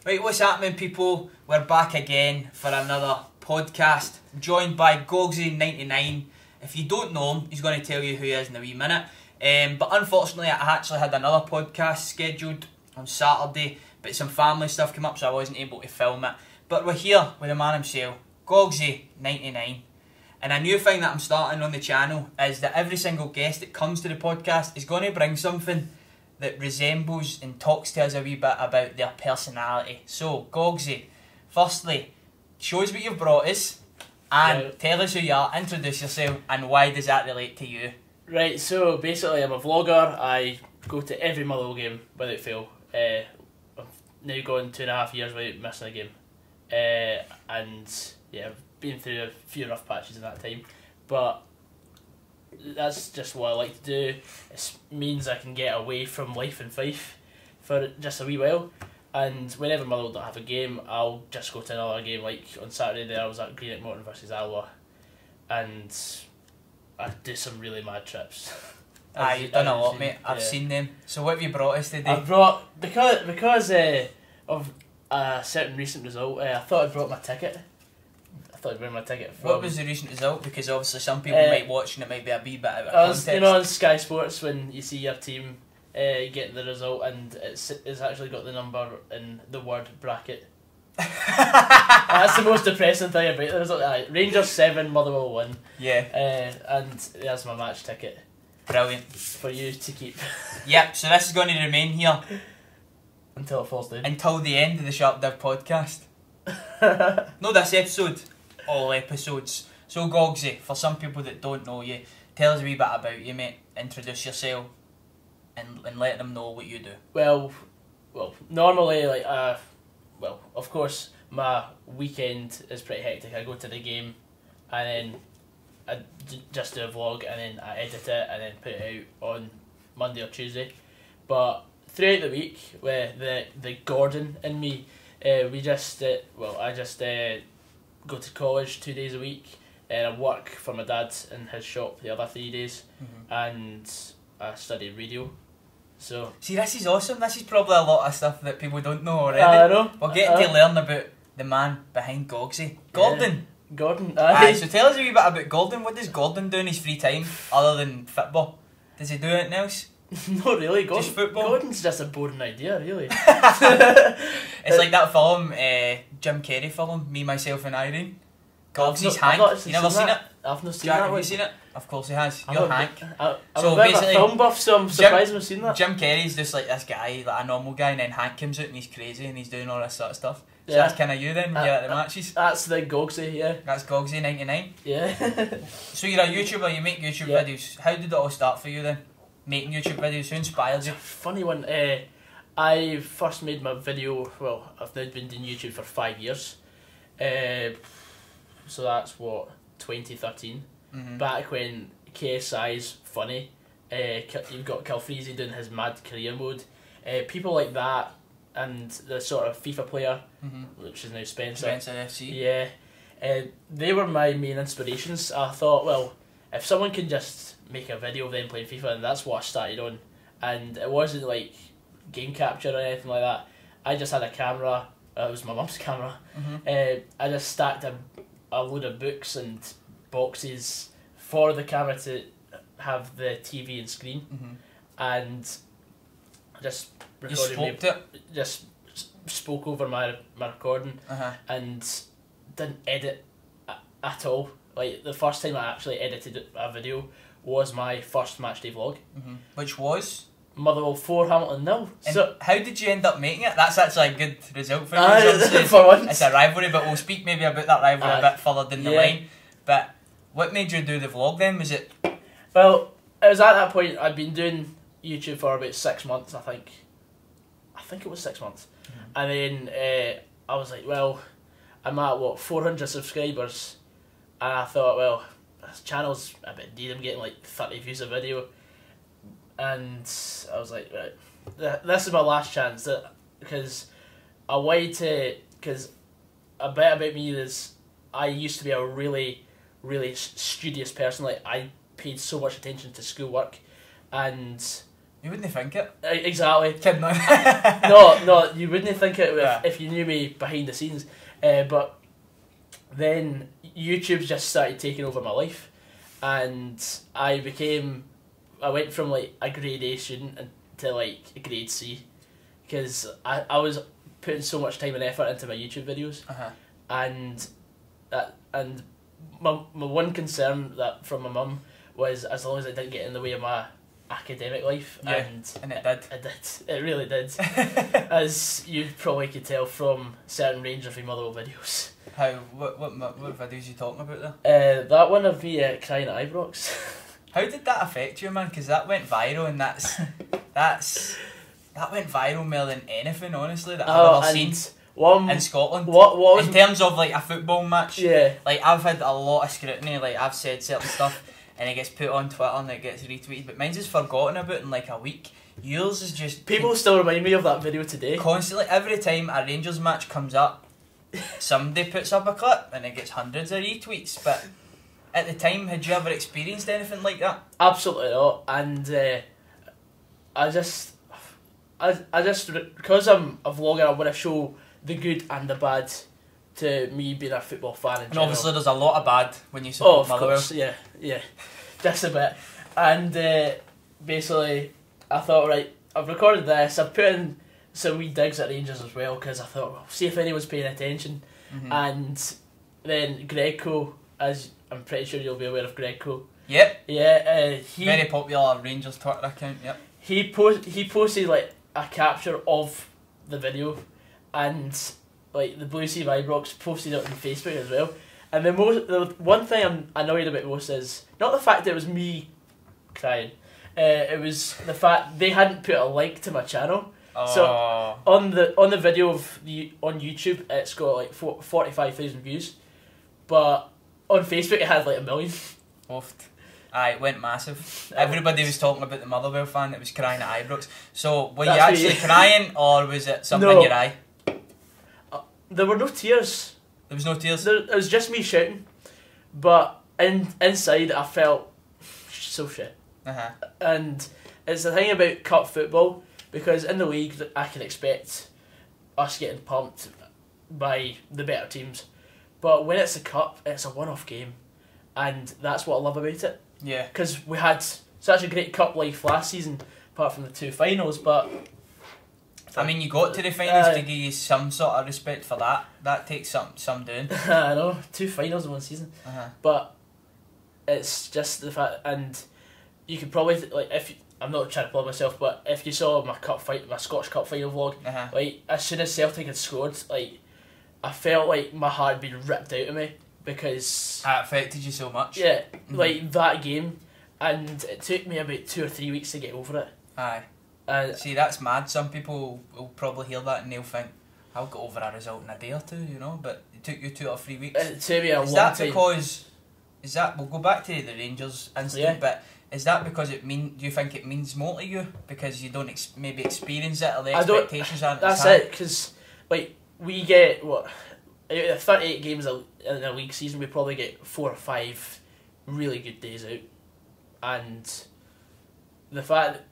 Right, what's happening, people? We're back again for another podcast, joined by Goggsy and 99. If you don't know him, he's going to tell you who he is in a wee minute. But unfortunately, I actually had another podcast scheduled on Saturday, but some family stuff came up, so I wasn't able to film it. But we're here with the man himself, Goggsy 99. And a new thing that I'm starting on the channel is that every single guest that comes to the podcast is going to bring something that resembles and talks to us a wee bit about their personality. So, Goggsy, firstly, show us what you've brought us and tell us who you are, introduce yourself, and why does that relate to you? Right, so basically I'm a vlogger. I go to every Motherwell game without fail. I've now gone 2.5 years without missing a game. And yeah, I've been through a few rough patches in that time. But that's just what I like to do. It means I can get away from life in Fife for just a wee while. And whenever Motherwell don't have a game, I'll just go to another game. Like on Saturday there I was at Greenock Morton versus Alloa. And I do some really mad trips. You've done a lot, mate. I've seen them. So what have you brought us today? I brought, because of a certain recent result, I thought I brought my ticket. I thought I'd bring my ticket from... What was the recent result? Because obviously some people might watch and it might be a wee bit out of context. You know, on Sky Sports, when you see your team getting the result and it's actually got the number in the word bracket. That's the most depressing thing about the result. Rangers 7, Motherwell 1. Yeah. And that's my match ticket. Brilliant. For you to keep. Yep, so this is going to remain here until it falls down. Until the end of the SharpDiv podcast. No, this episode. All episodes. So Goggsy, for some people that don't know you, tell us a wee bit about you, mate. Introduce yourself and let them know what you do. Well, normally, of course, my weekend is pretty hectic. I go to the game and then I just do a vlog and then I edit it and then put it out on Monday or Tuesday. But throughout the week, with the Gordon in me, I just go to college 2 days a week and I work for my dad in his shop the other 3 days, and I study radio. So see, this is awesome. This is probably a lot of stuff that people don't know already. I know. We're getting to learn about the man behind Goggsy. Gordon. Yeah. Gordon. So tell us a wee bit about Gordon. What does Gordon do in his free time other than football? Does he do anything else? Not really. Just football? Gordon's just a boring idea, really. It's like that film, Jim Carrey film, Me, Myself and Irene. Goggsy's Hank. You never seen it? I've not seen Jack, that. Have you seen it? Of course he has. You're Hank. I'm a bit of a film buff, so I'm surprised I've seen that. Jim Carrey's just like this guy, like a normal guy, and then Hank comes out and he's crazy and he's doing all this sort of stuff. So that's kind of you then, when you're at the matches. That's the Goggsy, yeah. That's Goggsy 99. Yeah. So you're a YouTuber, you make YouTube videos. How did it all start for you then? Making YouTube videos, who inspired you? Funny one. I first made my video, I've now been doing YouTube for 5 years. So that's what, 2013. Back when KSI's funny. You've got Calfreezy doing his mad career mode. People like that, and the sort of FIFA player, which is now Spencer FC. Yeah. They were my main inspirations. I thought, if someone can just make a video of them playing FIFA, and that's what I started on. And it wasn't like game capture or anything like that. I just had a camera. It was my mum's camera. I just stacked a load of books and boxes for the camera to have the TV and screen, and just recorded just spoke over my recording, and didn't edit at all. Like the first time I actually edited a video was my first matchday vlog, which was Motherwell 4, Hamilton 0. So how did you end up making it? That's actually a good result for you. For once. It's a rivalry, but we'll speak maybe about that rivalry a bit further down the line. But what made you do the vlog then? Was it? Well, it was at that point I'd been doing YouTube for about 6 months, I think. I think it was 6 months. And then I was like, I'm at 400 subscribers, and I thought, this channel's a bit dead. I'm getting like 30 views a video, and I was like, right, this is my last chance. Because a bit about me is I used to be a really, really studious person. Like I paid so much attention to schoolwork, and You wouldn't think it. Exactly. Kidding on. No, you wouldn't think it if you knew me behind the scenes. But then YouTube just started taking over my life, and I went from like a grade A student to like a grade C, because I was putting so much time and effort into my YouTube videos, and my one concern that from my mum was as long as it didn't get in the way of my academic life, and it did. It did. It really did. As you probably could tell from certain range of Motherwell videos. How? What videos are you talking about there? That one of me crying at Ibrox. How did that affect you, man? Because that went viral, and that went viral more than anything, honestly, that I've ever seen in Scotland. What was in terms of like a football match? Yeah. Like I've had a lot of scrutiny. Like I've said certain stuff. And it gets put on Twitter and it gets retweeted, but mine's just forgotten about in like a week. Yours is just... People still remind me of that video today. Constantly, every time a Rangers match comes up, somebody puts up a clip and it gets hundreds of retweets. But at the time, had you ever experienced anything like that? Absolutely not. And I just because I'm a vlogger, I want to show the good and the bad to me being a football fan in general. And obviously there's a lot of bad when you support Motherwell. Course, yeah, just a bit. And basically I thought, right, I've recorded this, I've put in some wee digs at Rangers as well, because I thought, well, see if anyone's paying attention. And then Gregco, as I'm pretty sure you'll be aware of Gregco. Yep. Yeah, very popular Rangers Twitter account, yep. He posted like a capture of the video, and like the Blue Sea of Ibrox posted it on Facebook as well. And the one thing I'm annoyed about most is not the fact that it was me crying. It was the fact they hadn't put a like to my channel. Oh. So on the video on YouTube, it's got like 45,000 views, but on Facebook it had like 1 million. Oofed. Aye, it went massive. Everybody was talking about the Motherwell fan that was crying at Ibrox. So were you actually crying, or was it something in your eye? There were no tears. There was no tears? It was just me shouting. But inside I felt so shit. And it's the thing about cup football, because in the league I can expect us getting pumped by the better teams. But when it's a cup, it's a one-off game. And that's what I love about it. Yeah. Because we had such a great cup life last season, apart from the 2 finals, but... I mean, you got to the finals to give you some sort of respect for that. That takes some doing. I know, 2 finals in 1 season. But it's just the fact, and you could probably I'm not trying to plug myself, but if you saw my Scottish Cup final vlog, like as soon as Celtic had scored, like I felt like my heart had been ripped out of me, because it affected you so much. Yeah, like that game, and it took me about 2 or 3 weeks to get over it. Aye. See, that's mad. Some people will probably hear that and they'll think, I'll get over a result in a day or 2, you know, but it took you 2 or 3 weeks. It took me a long time. We'll go back to the Rangers incident, but is that because do you think it means more to you because you don't maybe experience it, or the expectations aren't as high? That's it, because like we get, what, out of 38 games in a league season, we probably get 4 or 5 really good days out, and the fact that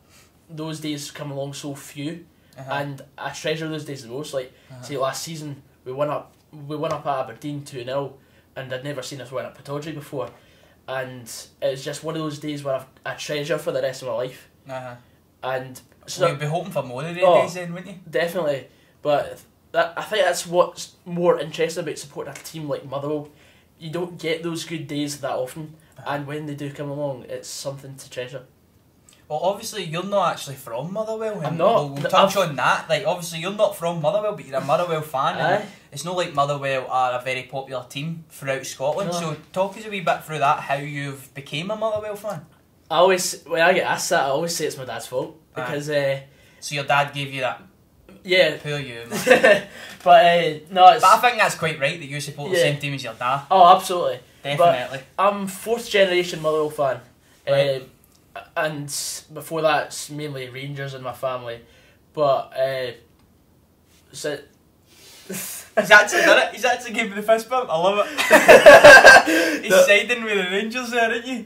those days come along so few, and I treasure those days the most. Like, say last season we won up at Aberdeen 2-0, and I'd never seen us win at Pittodrie before, and it's just one of those days where I treasure for the rest of my life. And so you'd be hoping for more of the days then, wouldn't you? Definitely, but I think that's what's more interesting about supporting a team like Motherwell. You don't get those good days that often, and when they do come along, it's something to treasure. Well, obviously, you're not actually from Motherwell. I'm not. We'll touch on that. Like, obviously, you're not from Motherwell, but you're a Motherwell fan. And it's not like Motherwell are a very popular team throughout Scotland. No. So, talk us a wee bit through that, how you've became a Motherwell fan. When I get asked that, I always say it's my dad's fault. Because... so, your dad gave you that? Yeah. Poor you, man. But, no, it's... But I think that's quite right, that you support the same team as your dad. Oh, absolutely. Definitely. But I'm 4th generation Motherwell fan. Right. And before that, it's mainly Rangers in my family. But, so... He's actually done it. He's actually gave me the fist bump. I love it. He's siding with the Rangers there, isn't you?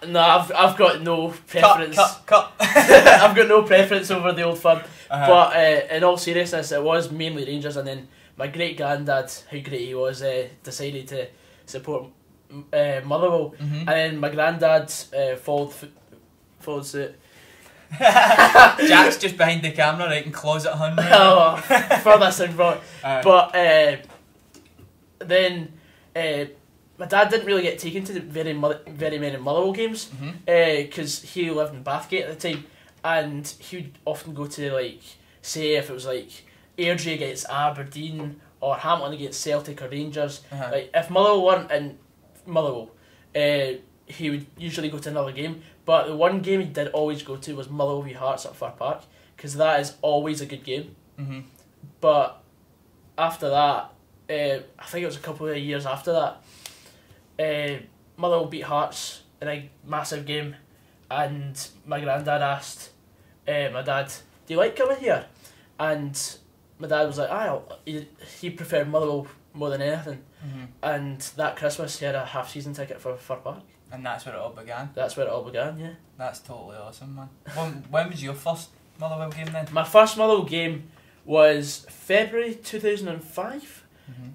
No, I've got no preference. Cut. I've got no preference over the Old Firm. But in all seriousness, it was mainly Rangers, and then my great granddad, how great he was, decided to support Motherwell, and then my granddad followed suit. Jack's just behind the camera, right in closet hun. Oh, furthest thing brought. But then my dad didn't really get taken to very many Motherwell games because he lived in Bathgate at the time, and he would often go to, like, say if it was like Airdrie against Aberdeen or Hamilton against Celtic or Rangers. Like if Motherwell weren't in Motherwell, he would usually go to another game. But the one game he did always go to was Motherwell v Hearts at Fir Park, because that is always a good game. But after that, I think it was a couple of years after that, Motherwell beat Hearts in a massive game, and my granddad asked my dad, "Do you like coming here?" And my dad was like, he preferred Motherwell more than anything. And that Christmas he had a half-season ticket for Fir Park. And that's where it all began? That's where it all began, yeah. That's totally awesome, man. When was your first Motherwell game then? My first Motherwell game was February 2005.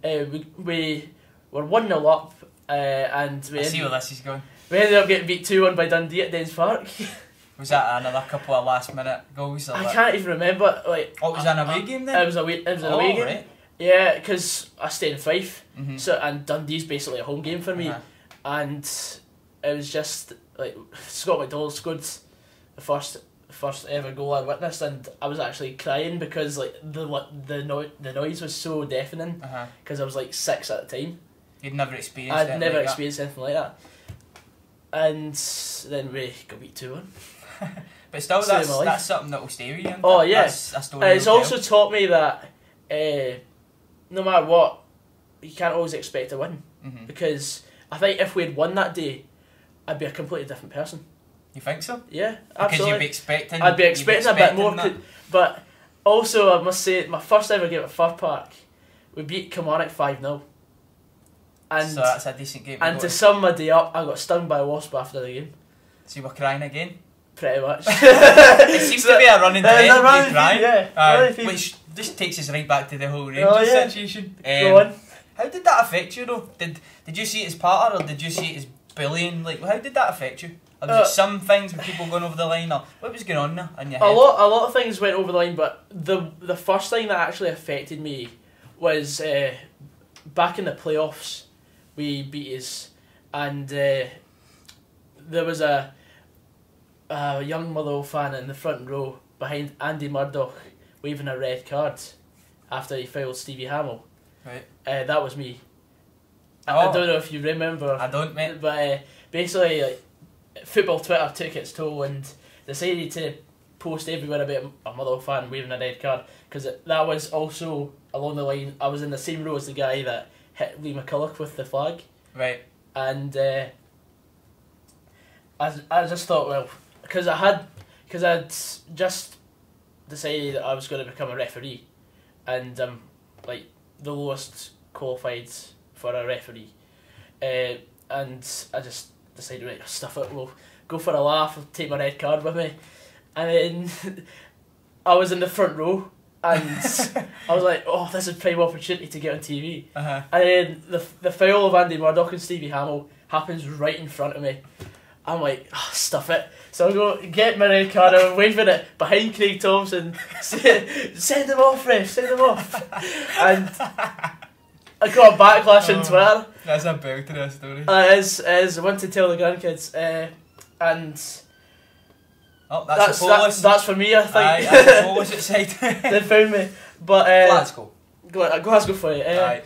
We were 1-0 up, and I see where this is going. We ended up getting beat 2-1 by Dundee at Dens Park. Was that another couple of last minute goals? I can't even remember. Like, what was an away game then? It was an away game. Right. Yeah, because I stayed in Fife, and Dundee's basically a home game for me, and it was just like Scott McDonald scored the first ever goal I witnessed, and I was actually crying because like the noise was so deafening, because I was like 6 at the time. You'd never experienced anything I'd never like experienced anything like that, and then we got beat 2-1. But still, that's something that will stay with you. Oh yeah, that's a story. It's also taught me that no matter what, you can't always expect to win, because I think if we'd won that day, I'd be a completely different person. You think so? Yeah, absolutely. Because you'd be expecting. I'd be expecting a bit more, but also I must say my first ever game at Fir Park, we beat Kilmarnock 5-0. And so that's a decent game. And to sum my day up, I got stung by a wasp after the game. So you were crying again? Pretty much. It seems to be a running trend. You crying, yeah. Which just takes us right back to the whole Rangers situation. Go on. How did that affect you though? Did you see it as patter or did you see it as bullying? Like, how did that affect you? Or was it some things with people going over the line, or what was going on there in your head? A lot of things went over the line, but the first thing that actually affected me was back in the playoffs. We beat us, and there was a young Motherwell fan in the front row behind Andy Murdoch waving a red card after he fouled Stevie Hamill. Right. That was me. I don't know if you remember. I don't, mate. But basically, like, football Twitter took its toll and decided to post everywhere about a Motherwell fan waving a red card, because that was also along the line. I was in the same row as the guy that hit Lee McCulloch with the flag. Right. And I just thought, well, because I'd just decided that I was going to become a referee, and like the lowest qualified for a referee, and I just decided, right, stuff it, we'll go for a laugh, I'll take my red card with me, and then I was in the front row, and I was like, oh, this is a prime opportunity to get on TV. And then the foul of Andy Murdoch and Stevie Hamill happens right in front of me. I'm like, oh, stuff it. So I go get my red card, I'm waving it behind Craig Thompson, send him off, ref, send him off. And I got a backlash on Twitter. That's a big to that story. It is. I want to tell the grandkids. And oh, that's for me, I think. Aye, that's Polish outside. They found me. But Glasgow. Glasgow for you. Aye.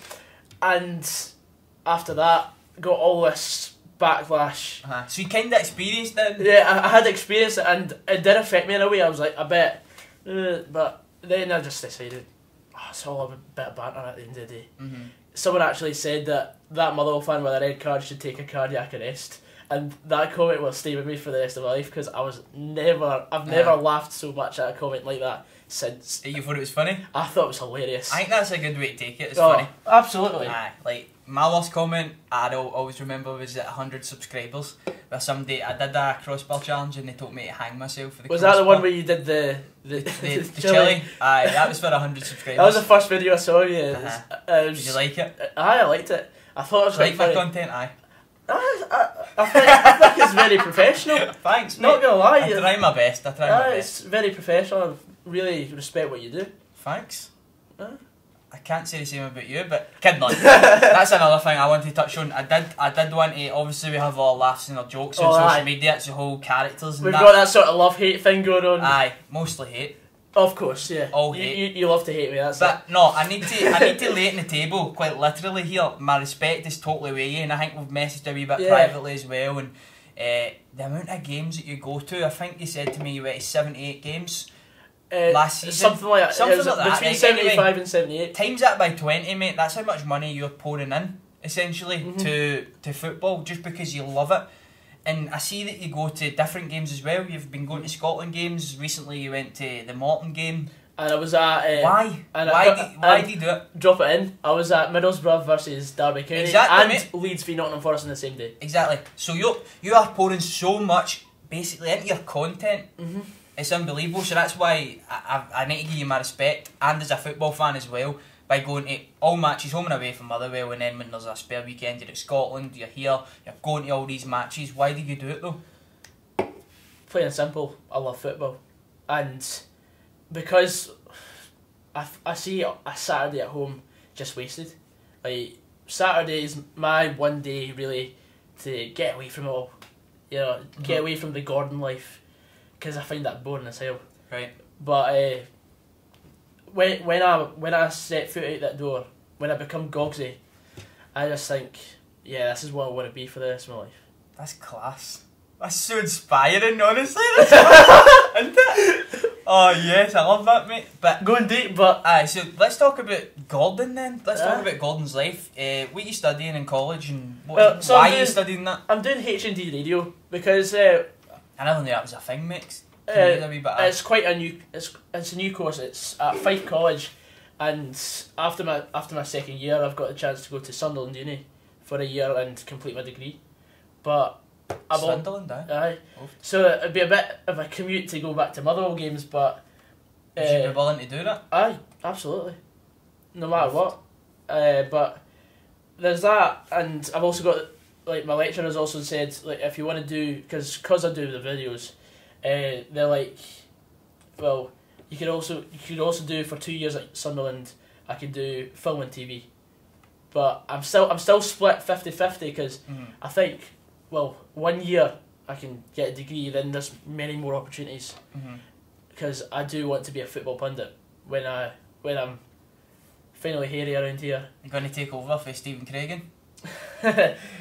And after that, got all this backlash. So you kind of experienced it? Yeah, I had experienced it, and it did affect me in a way. I was like, I bet. But then I just decided, it's all a bit of banter at the end of the day. Someone actually said that Motherwell fan with a red card should take a cardiac arrest. And that comment will stay with me for the rest of my life, because I've never laughed so much at a comment like that since. You thought it was funny? I thought it was hilarious. I think that's a good way to take it. It's funny. Absolutely. Like my last comment I'll always remember was at 100 subscribers. Where somebody, I did a crossbar challenge and they told me to hang myself for the crossbar. Was that the one where you did the chili? Aye, that was for 100 subscribers. That was the first video I saw of you. Did you like it? Aye, I liked it. I thought it was quite my funny. content? Aye. I think it's very professional. Thanks, mate. Not gonna lie. I try my best. It's very professional. I really respect what you do. Thanks. I can't say the same about you, but kidding on. That's another thing I want to touch on. I did want to, obviously we have our laughs and our jokes on social media, it's the whole characters and We've got that sort of love-hate thing going on. Aye, mostly hate. Of course, yeah. All hate. You love to hate me, that's but it. No, I need to lay it on the table, quite literally here. My respect is totally with you, and I think we've messaged a wee bit privately as well, and the amount of games that you go to, I think you said to me you went to 78 games. Last season, something like that. Something like that. Between 75 and 78. Times that by 20, mate. That's how much money you're pouring in, essentially, to football, just because you love it. And I see that you go to different games as well. You've been going to Scotland games. Recently, you went to the Morton game. And I was at... why? Why do you do it? Drop it in. I was at Middlesbrough versus Derby County. Exactly, and Leeds v Nottingham Forest on the same day. Exactly. So you are pouring so much, basically, into your content. It's unbelievable, so that's why I need to give you my respect, and as a football fan as well, by going to all matches home and away from Motherwell, and then when there's a spare weekend you're at Scotland, you're here, you're going to all these matches. Why do you do it though? Plain and simple, I love football, and because I see a Saturday at home just wasted. Like, Saturday is my one day really to get away from it all, get away from the Gordon life. Because I find that boring as hell. Right. But when I set foot out that door, when I become Goggsy, I just think, yeah, this is what I want to be for the rest of my life. That's class. That's so inspiring, honestly. That's class, isn't it? Oh yes, I love that, mate. But going deep, but so let's talk about Gordon then. Let's talk about Gordon's life. What are you studying in college, and why are you studying that? I'm doing H&D radio because. I never knew that was a thing, mate. It's quite a new. It's a new course. It's at Fife College, and after my second year, I've got the chance to go to Sunderland Uni for a year and complete my degree. But Sunderland, aye. So it'd be a bit of a commute to go back to Motherwell games, but would you be willing to do that? Aye, absolutely. No matter what. But there's that, and I've also got. Like, my lecturers also said, like, if you want to do, because I do the videos, they're like, well, you could also do for 2 years at Sunderland. I could do film and TV, but I'm still split 50-50 because I think, well, 1 year I can get a degree, then there's many more opportunities because I do want to be a football pundit when I'm finally hairy around here. You're going to take over for Stephen Craigan?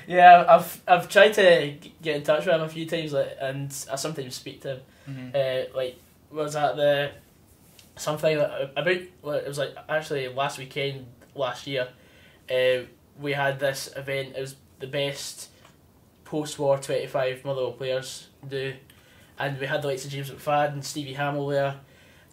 Yeah, I've tried to get in touch with him a few times, and I sometimes speak to him. Was that something about? It was like actually last weekend last year. We had this event. It was the best post-war 25 Motherwell players do, and we had the likes of James McFadden and Stevie Hamill there,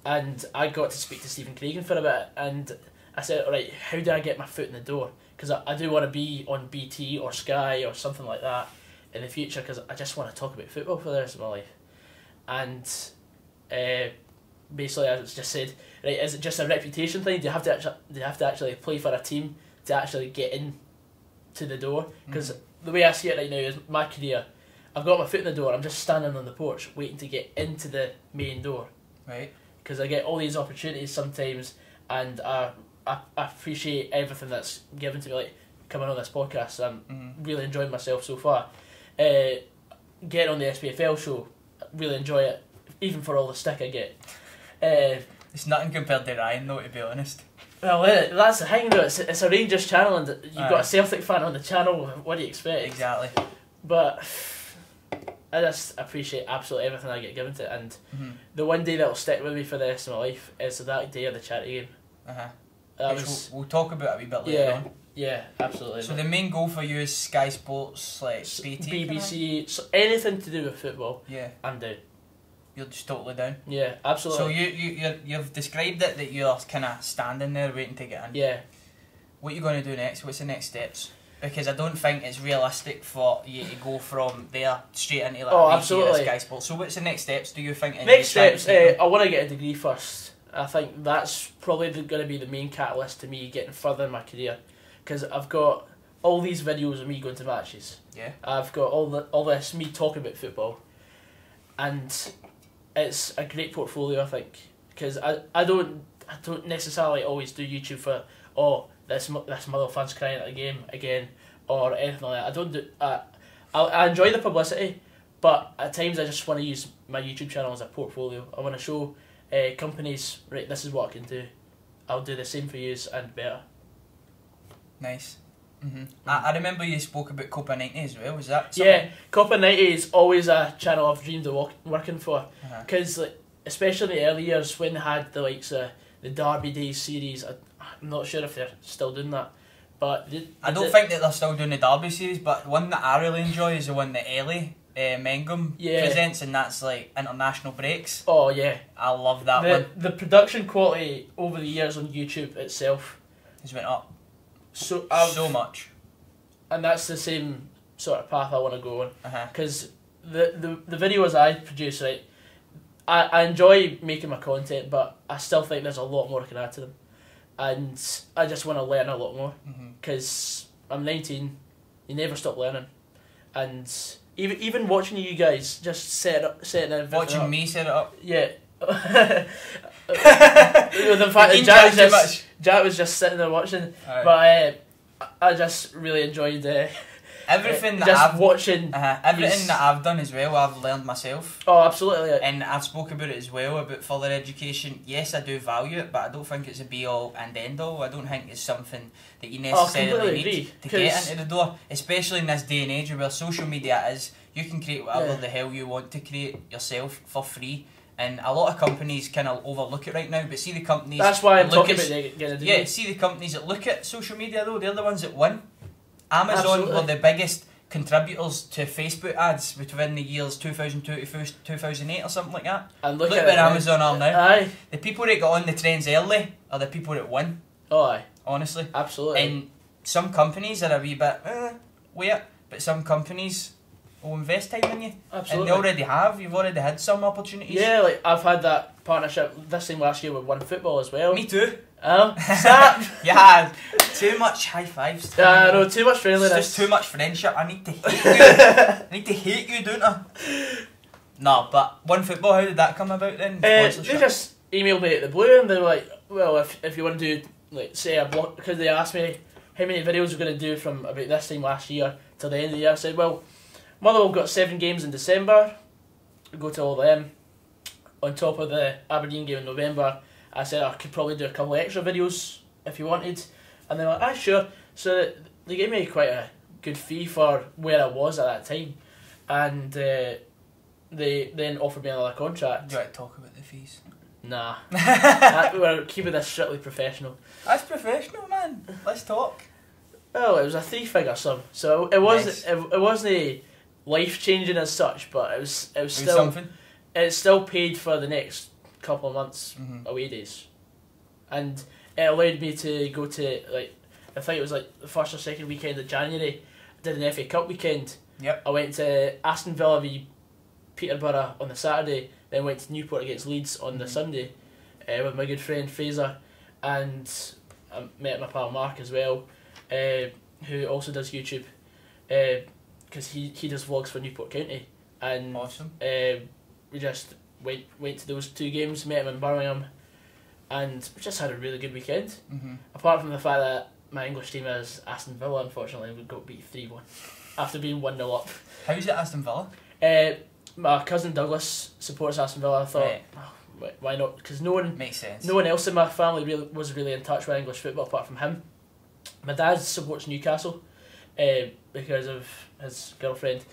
and I got to speak to Stephen Craigan for a bit, and I said, all right, how do I get my foot in the door? Because I do want to be on BT or Sky or something like that in the future, because I just want to talk about football for the rest of my life. And basically, I just said, right, is it just a reputation thing? Do you have to actually play for a team to actually get in to the door? Because the way I see it right now is my career, I've got my foot in the door, I'm just standing on the porch waiting to get into the main door. Right. Because I get all these opportunities sometimes, and I appreciate everything that's given to me, like coming on this podcast. I'm really enjoying myself so far. Getting on the SPFL show, really enjoy it, even for all the stick I get. It's nothing compared to Ryan, though, to be honest. Well, that's the thing, though. It's a Rangers channel, and you've got a Celtic fan on the channel. What do you expect? Exactly. But I just appreciate absolutely everything I get given to it, and the one day that'll stick with me for the rest of my life is that day of the charity game. We'll talk about it a wee bit later on. Yeah, absolutely. So the main goal for you is Sky Sports, like BT? BBC, so anything to do with football. Yeah. I'm down. You're just totally down. Yeah, absolutely. So you've described it that you're kind of standing there waiting to get in. Yeah. What are you going to do next? What's the next steps? because I don't think it's realistic for you to go from there straight into like absolutely. Sky Sports. So what's the next steps do you think? Next steps, I want to get a degree first. I think that's probably going to be the main catalyst to me getting further in my career, because I've got all these videos of me going to matches. Yeah. I've got all this me talking about football, and it's a great portfolio, I think, because I don't necessarily always do YouTube for this Motherwell fan's crying at the game again or anything like that. I don't do. I enjoy the publicity, but at times I just want to use my YouTube channel as a portfolio. I want to show companies, right, this is what I can do. I'll do the same for you and better. Nice. I remember you spoke about Copa 90 as well. Was that something? Yeah, Copa 90 is always a channel I've dreamed of working for, because especially in the early years when they had the likes of the Derby Days series. I'm not sure if they're still doing that, but I don't think that they're still doing the Derby series. But one that I really enjoy is the one that Ellie Mangum presents, and that's like international breaks. Oh yeah, I love that one. The production quality over the years on YouTube itself has went up so much, and that's the same sort of path I want to go on, because the videos I produce, right, I enjoy making my content, but I still think there's a lot more I can add to them, and I just want to learn a lot more, because I'm 19, you never stop learning, and even watching you guys just setting everything watching up. Me set it up, yeah. The fact that Jack was just sitting there watching, but I just really enjoyed everything that just I've watching. Everything that I've done as well, I've learned myself. Oh, absolutely. And I've spoke about it as well, about further education. Yes, I do value it, but I don't think it's a be all and end all. I don't think it's something that you necessarily need to get into the door, especially in this day and age where social media is. You can create whatever the hell you want to create yourself for free. And a lot of companies kind of overlook it right now, but see the companies... That's why I'm talking about getting a degree. Yeah, see the companies that look at social media though, they're the ones that win. Amazon were the biggest contributors to Facebook ads between the years 2002 to 2008 or something like that. And look at where Amazon are now. Aye. The people that got on the trends early are the people that win. Oh, aye. Honestly. Absolutely. And some companies are a wee bit, wait, but some companies will invest time in you. Absolutely. And they already have. You've already had some opportunities. Yeah, like I've had that partnership this time last year with One Football as well. Me too. Stop! Yeah, too much high fives. No, too much friendliness. It's just too much friendship. I need to hate you. I need to hate you, don't I? No, but One Football, how did that come about then? They just emailed me at the blue and they were like, well, if you want to do, like, say a block, because they asked me how many videos we're going to do from about this time last year till the end of the year. I said, well, Motherwell got 7 games in December, go to all them, on top of the Aberdeen game in November. I said I could probably do a couple of extra videos if you wanted, and they were like, sure. So they gave me quite a good fee for where I was at that time, and they then offered me another contract. Do you want to talk about the fees? Nah. We're keeping this strictly professional. That's professional, man. Let's talk. Oh, it was a 3-figure sum, so it wasn't life changing as such, but it was still something. It still paid for the next couple of months away days, and it allowed me to go to, like, I think it was like the first or second weekend of January. I did an FA Cup weekend. Yep. I went to Aston Villa v Peterborough on the Saturday, then went to Newport against Leeds on the Sunday with my good friend Fraser, and I met my pal Mark as well, who also does YouTube, because he does vlogs for Newport County, and awesome. We just went to those 2 games, met him in Birmingham, and we just had a really good weekend. Apart from the fact that my English team is Aston Villa, unfortunately we got beat 3-1 after being 1-0 up. How's it Aston Villa? My cousin Douglas supports Aston Villa. I thought, why not? Because makes sense. No one else in my family was really in touch with English football apart from him. My dad supports Newcastle because of his girlfriend,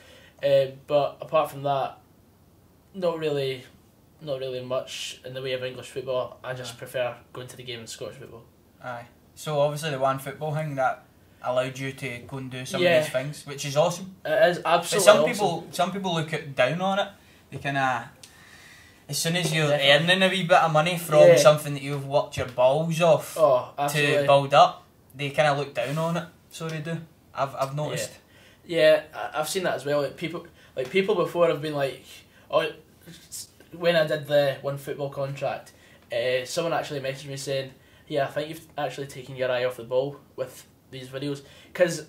but apart from that, not really much in the way of English football. I just prefer going to the game in Scottish football. Aye. So obviously the One Football thing that allowed you to go and do some of these things, which is awesome. It is absolutely But some people look down on it. They kind of, as soon as you're earning a wee bit of money from something that you've worked your balls off to build up, they kind of look down on it. So they do. I've noticed. Yeah, I've seen that as well. Like people before have been like, oh, when I did the One Football contract, someone actually messaged me saying, yeah, I think you've actually taken your eye off the ball with these videos, because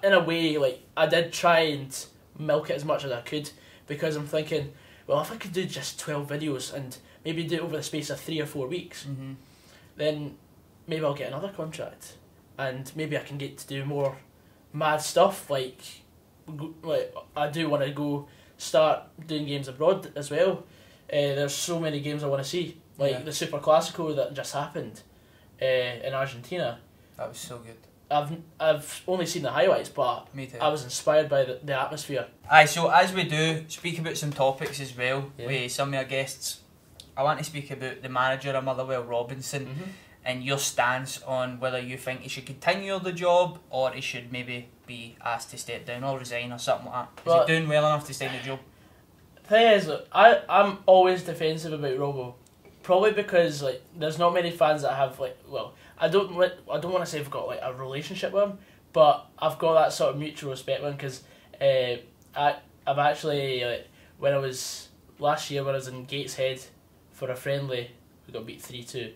in a way, like, I did try and milk it as much as I could, because I'm thinking, well, if I could do just 12 videos and maybe do it over the space of 3 or 4 weeks, then maybe I'll get another contract, and maybe I can get to do more mad stuff, like I do want to go start doing games abroad as well. There's so many games I want to see, like the Super Classico that just happened in Argentina. That was so good. I've only seen the highlights, but Me too. I was inspired by the atmosphere. Aye, so as we do speak about some topics as well with some of our guests, I want to speak about the manager of Motherwell, Robinson, and your stance on whether you think he should continue the job or he should maybe be asked to step down or resign or something like that. Is he doing well enough to stay in the job? Thing is, look, I'm always defensive about Robbo, probably because like there's not many fans that have like, well, I don't want to say I've got like a relationship with him, but I've got that sort of mutual respect with him, because I've actually, like, when I was last year when I was in Gateshead for a friendly, we got beat 3-2.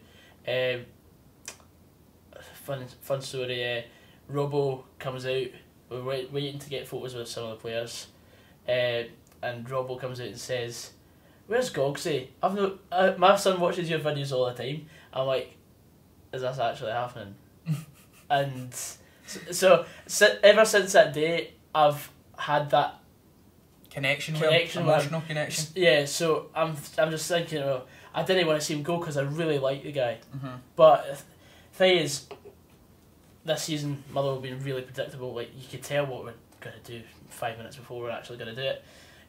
Fun story. Robbo comes out. We're waiting to get photos with some of the players, and Robbo comes out and says, "Where's Goggsy? My son watches your videos all the time." I'm like, is this actually happening? And so ever since that day, I've had that emotional connection. Yeah, so I'm just thinking, well, I didn't want to see him go because I really like the guy. But the thing is, this season Motherwell have been really predictable. Like, you could tell what we're going to do 5 minutes before we're actually going to do it.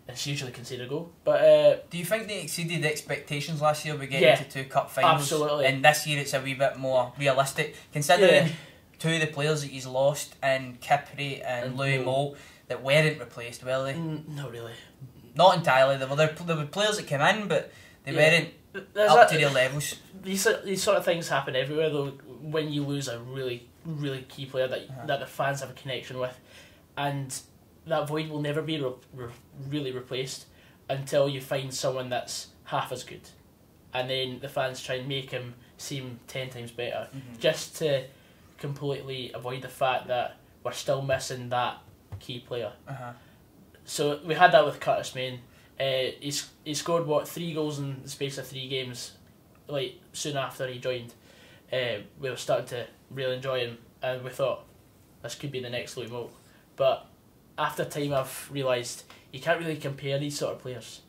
It's usually conceded a goal. But do you think they exceeded expectations last year by getting to 2 cup finals? Absolutely. And this year it's a wee bit more realistic, considering 2 of the players that he's lost in Kipri and Louis Moult that weren't replaced, were they? Not really. Not entirely. There were players that came in, but they weren't up to their levels. These sort of things happen everywhere, though, when you lose a really, really key player that the fans have a connection with. And that void will never be really replaced until you find someone that's half as good. And then the fans try and make him seem 10 times better, just to completely avoid the fact that we're still missing that key player. So we had that with Curtis Main. He scored 3 goals in the space of 3 games, like soon after he joined. We were starting to really enjoy him, and we thought this could be the next Louis Moult. But after time, I've realised you can't really compare these sort of players.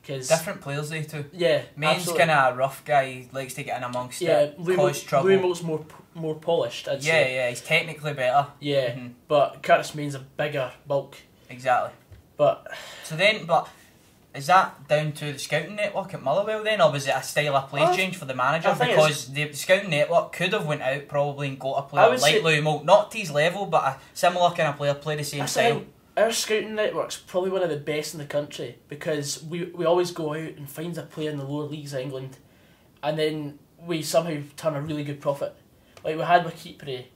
Cause different players, they too. Yeah, Main's kind of a rough guy. He likes to get in amongst it, cause trouble. Louis Moult's more polished, I'd say. Yeah, he's technically better. Yeah, but Curtis Main's a bigger bulk. Exactly. But is that down to the scouting network at Motherwell then, or was it a style of play change for the manager? Because the scouting network could have went out probably and got a player like Louis Moult, not to his level, but a similar kind of player, play the same style. Our scouting network's probably one of the best in the country, because we always go out and find a player in the lower leagues of England, and then we somehow turn a really good profit. Like we had with Kipri.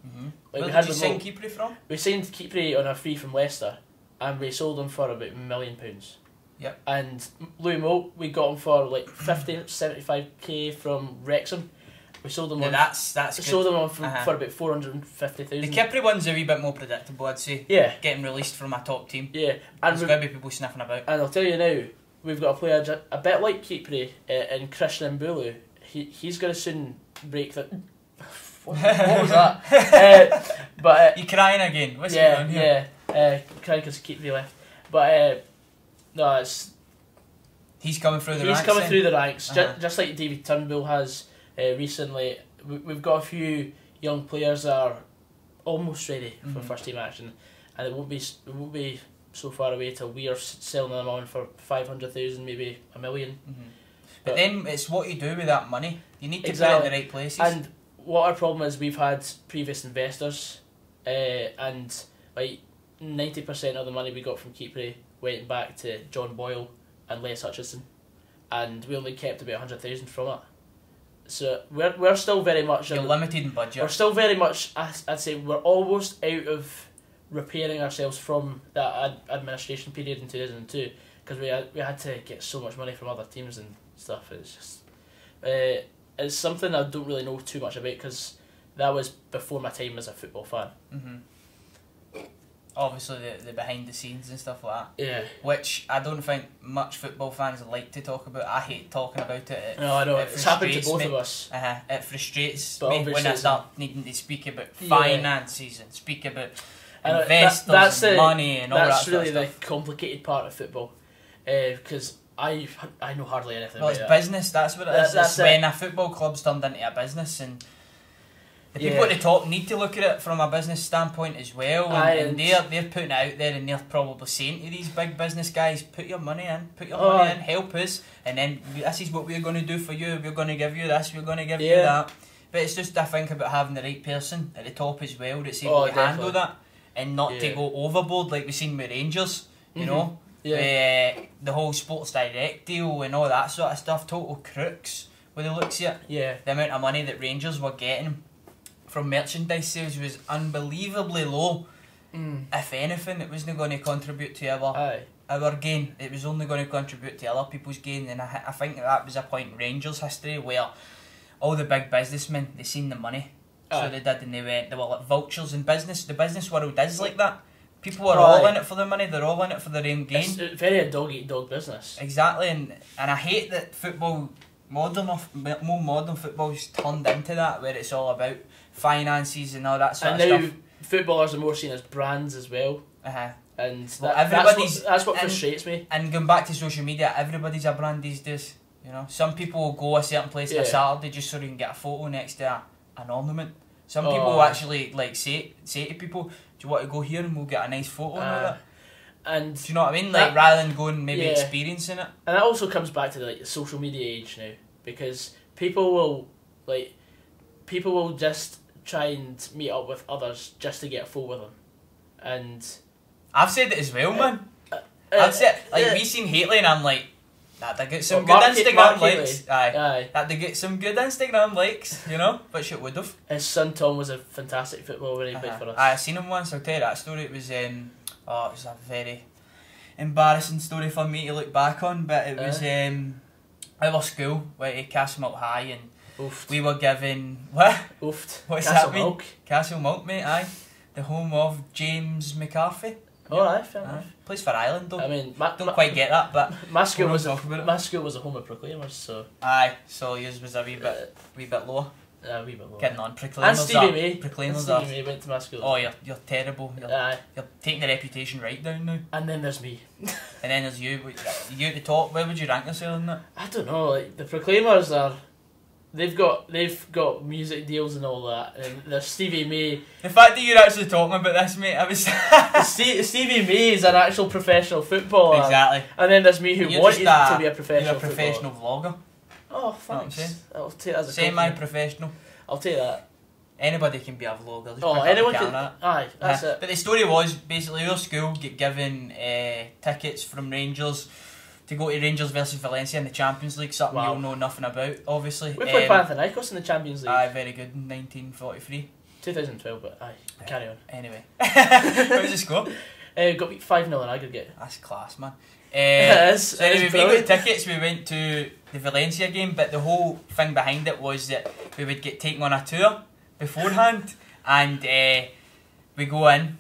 Where did you sign Kipri from? We signed Kipri on a free from Leicester, and we sold him for about £1 million. Yep. And Louis Moult, we got him for like 75k from Wrexham. We sold them on. That's good. Sold them on for about 450,000. The Kipri one's a wee bit more predictable, I'd say. Yeah. Getting released from a top team. Yeah. And there's going to be people sniffing about. And I'll tell you now, we've got a player a bit like Kipri in Christian Mbulu. He's going to soon break the. What was that? But you crying again? What's going on here? Crying because Kipri left. But no, it's. He's coming through the ranks. He's coming through the ranks, just like David Turnbull has. Recently, we've got a few young players that are almost ready for first team action, and it won't be so far away till we are selling them on for 500,000, maybe $1 million. But then it's what you do with that money. You need to put it in the right places. And what our problem is, we've had previous investors, and like 90% of the money we got from Kipri went back to John Boyle and Les Hutchison, and we only kept about 100,000 from it. So we're still very much. You're limited in budget. We're still very much. I'd say we're almost out of repairing ourselves from that administration period in 2002, because we had to get so much money from other teams and stuff. It's just it's something I don't really know too much about, because that was before my time as a football fan. Obviously the behind the scenes and stuff like that. Yeah. Which I don't think much football fans like to talk about. I hate talking about it. No, I know. It's happened to both me. of us. It frustrates But me when I start needing to speak about Yeah. finances and speak about I know, investors and money and all that That's sort really of the stuff. complicated part of football, because I know hardly anything Well, about it's it. business, that's what it is. That's It's it. when a football club's turned into a business, and the people at the top need to look at it from a business standpoint as well, and they're putting it out there, and they're probably saying to these big business guys, put your money in, help us, and then this is what we're going to do for you, we're going to give you this, we're going to give you that. But it's just, I think, about having the right person at the top as well that's able to handle that, and not to go overboard like we've seen with Rangers, you know. The whole Sports Direct deal and all that sort of stuff, total crooks with the looks of it. Yeah. The amount of money that Rangers were getting from merchandise sales was unbelievably low. If anything, it wasn't going to contribute to our gain. It was only going to contribute to other people's gain, and I think that was a point in Rangers history where all the big businessmen, they seen the money. So they did, and they were like vultures in business. The business world is like that. People are all in it for the money, they're all in it for their own gain. It's very a dog-eat-dog business. Exactly, and I hate that football, more modern football's turned into that, where it's all about finances and all that sort of stuff. And now footballers are more seen as brands as well. And that's what frustrates me. And going back to social media, everybody's a brand these days. You know, some people will go a certain place on a Saturday just so they can get a photo next to an ornament. Some people will actually like say to people, "Do you want to go here and we'll get a nice photo and all that?" And do you know what I mean? Like, rather than going maybe experiencing it. And that also comes back to the social media age now, because people will just try and meet up with others just to get a photo with them. And I've said it as well, man. I've said, like, we seen Hateley and I'm like, they get some good Instagram likes. That they get some good Instagram likes, you know, which it would have. His son Tom was a fantastic footballer when he played for us. I seen him once. I'll tell you that story. It was it was a very embarrassing story for me to look back on. But it was our school went to Castlemilk High, and we were given what's that mean? Castlemilk, mate. Aye, the home of James McCarthy. Oh, aye, fair enough. Plays for Ireland though. I mean, don't quite get that, but my school was a home of Proclaimers, so so yours was a wee bit lower. A wee bit lower. Getting on, Proclaimers. And Stevie May. Proclaimers Stevie May went to my school. Oh, you're terrible. You're taking the reputation right down now. And then there's me. And then there's you. You at the top. Where would you rank yourself in that? I don't know. Like, the Proclaimers are. They've got music deals and all that, and there's Stevie May. The fact that you're actually talking about this, mate, I was. Stevie May is an actual professional footballer. Exactly. And then there's me who wanted to be a professional. You're a professional vlogger. Oh, thanks. I'll take that as a semi-professional. I'll take that. Anybody can be a vlogger. Just anyone can. Aye, that's it. But the story was basically our school get given tickets from Rangers to go to Rangers versus Valencia in the Champions League, something you'll know nothing about, obviously. We played Panathinaikos in the Champions League. Aye, very good in 1943. 2012, but carry on. Anyway. How was the score? Got beat 5-0 in aggregate. That's class, man. So anyway, we got tickets, we went to the Valencia game, but the whole thing behind it was that we would get taken on a tour beforehand, and we go in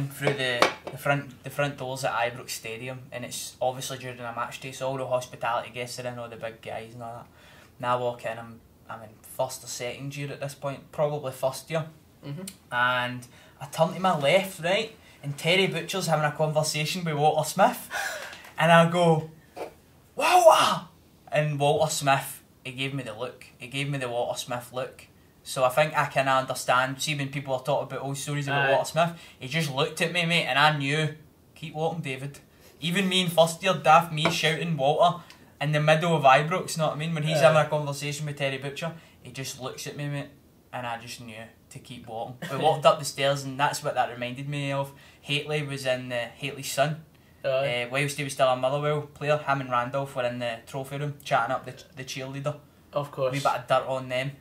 through the front doors at Ibrox Stadium, and it's obviously during a match day, so all the hospitality guests are in, all the big guys and all that. Now I walk in, I'm in first or second year at this point, probably first year, and I turn to my left, right, and Terry Butcher's having a conversation with Walter Smith, and I go, "Wow!" And Walter Smith, he gave me the look, he gave me the Walter Smith look. So I think I can understand, see when people are talking about old stories about Walter Smith, he just looked at me, mate, and I knew, keep walking, David. Even me in first year, daft me shouting Walter in the middle of Ibrox, you know what I mean? When he's having a conversation with Terry Butcher, he just looks at me, mate, and I just knew to keep walking. We walked up the stairs, and that's what that reminded me of. Hateley was in Hateley's son. Whilst he was still a Motherwell player, him and Randolph were in the trophy room, chatting up the cheerleader. Of course. We bit of dirt on them.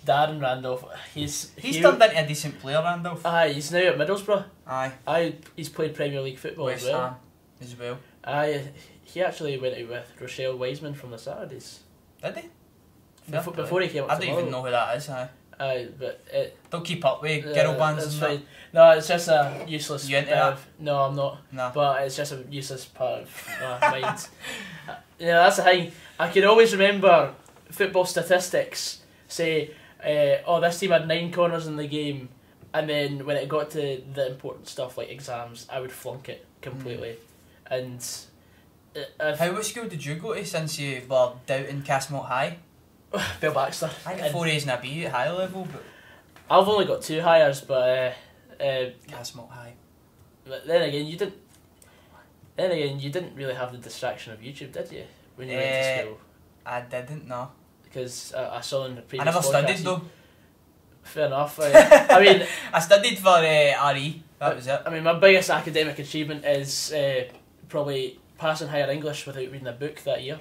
Darren Randolph. He's turned into a decent player, Randolph. Aye, he's now at Middlesbrough. Aye. He's played Premier League football West as well. Ham as well. Aye, he actually went out with Rochelle Wiseman from the Saturdays. Did he? Before he came up I to don't even know who that is. Aye, but don't keep up with girl bands. That's and fine. No, it's just a useless. You into that? No, I'm not. No. But it's just a useless part of my mind. Yeah, that's the thing. I can always remember football statistics say, this team had 9 corners in the game, and then when it got to the important stuff like exams, I would flunk it completely. And what school did you go to since you were doubting Castlemont High? Bill Baxter. I got 4 A's and a B at high level, but I've only got 2 hires, but Castlemont High. But then again, you didn't really have the distraction of YouTube, did you? When you went to school, I didn't know. Because I saw in the previous. I never studied though. Fair enough. I mean, I studied for RE. That was it. I mean, my biggest academic achievement is probably passing higher English without reading a book that year.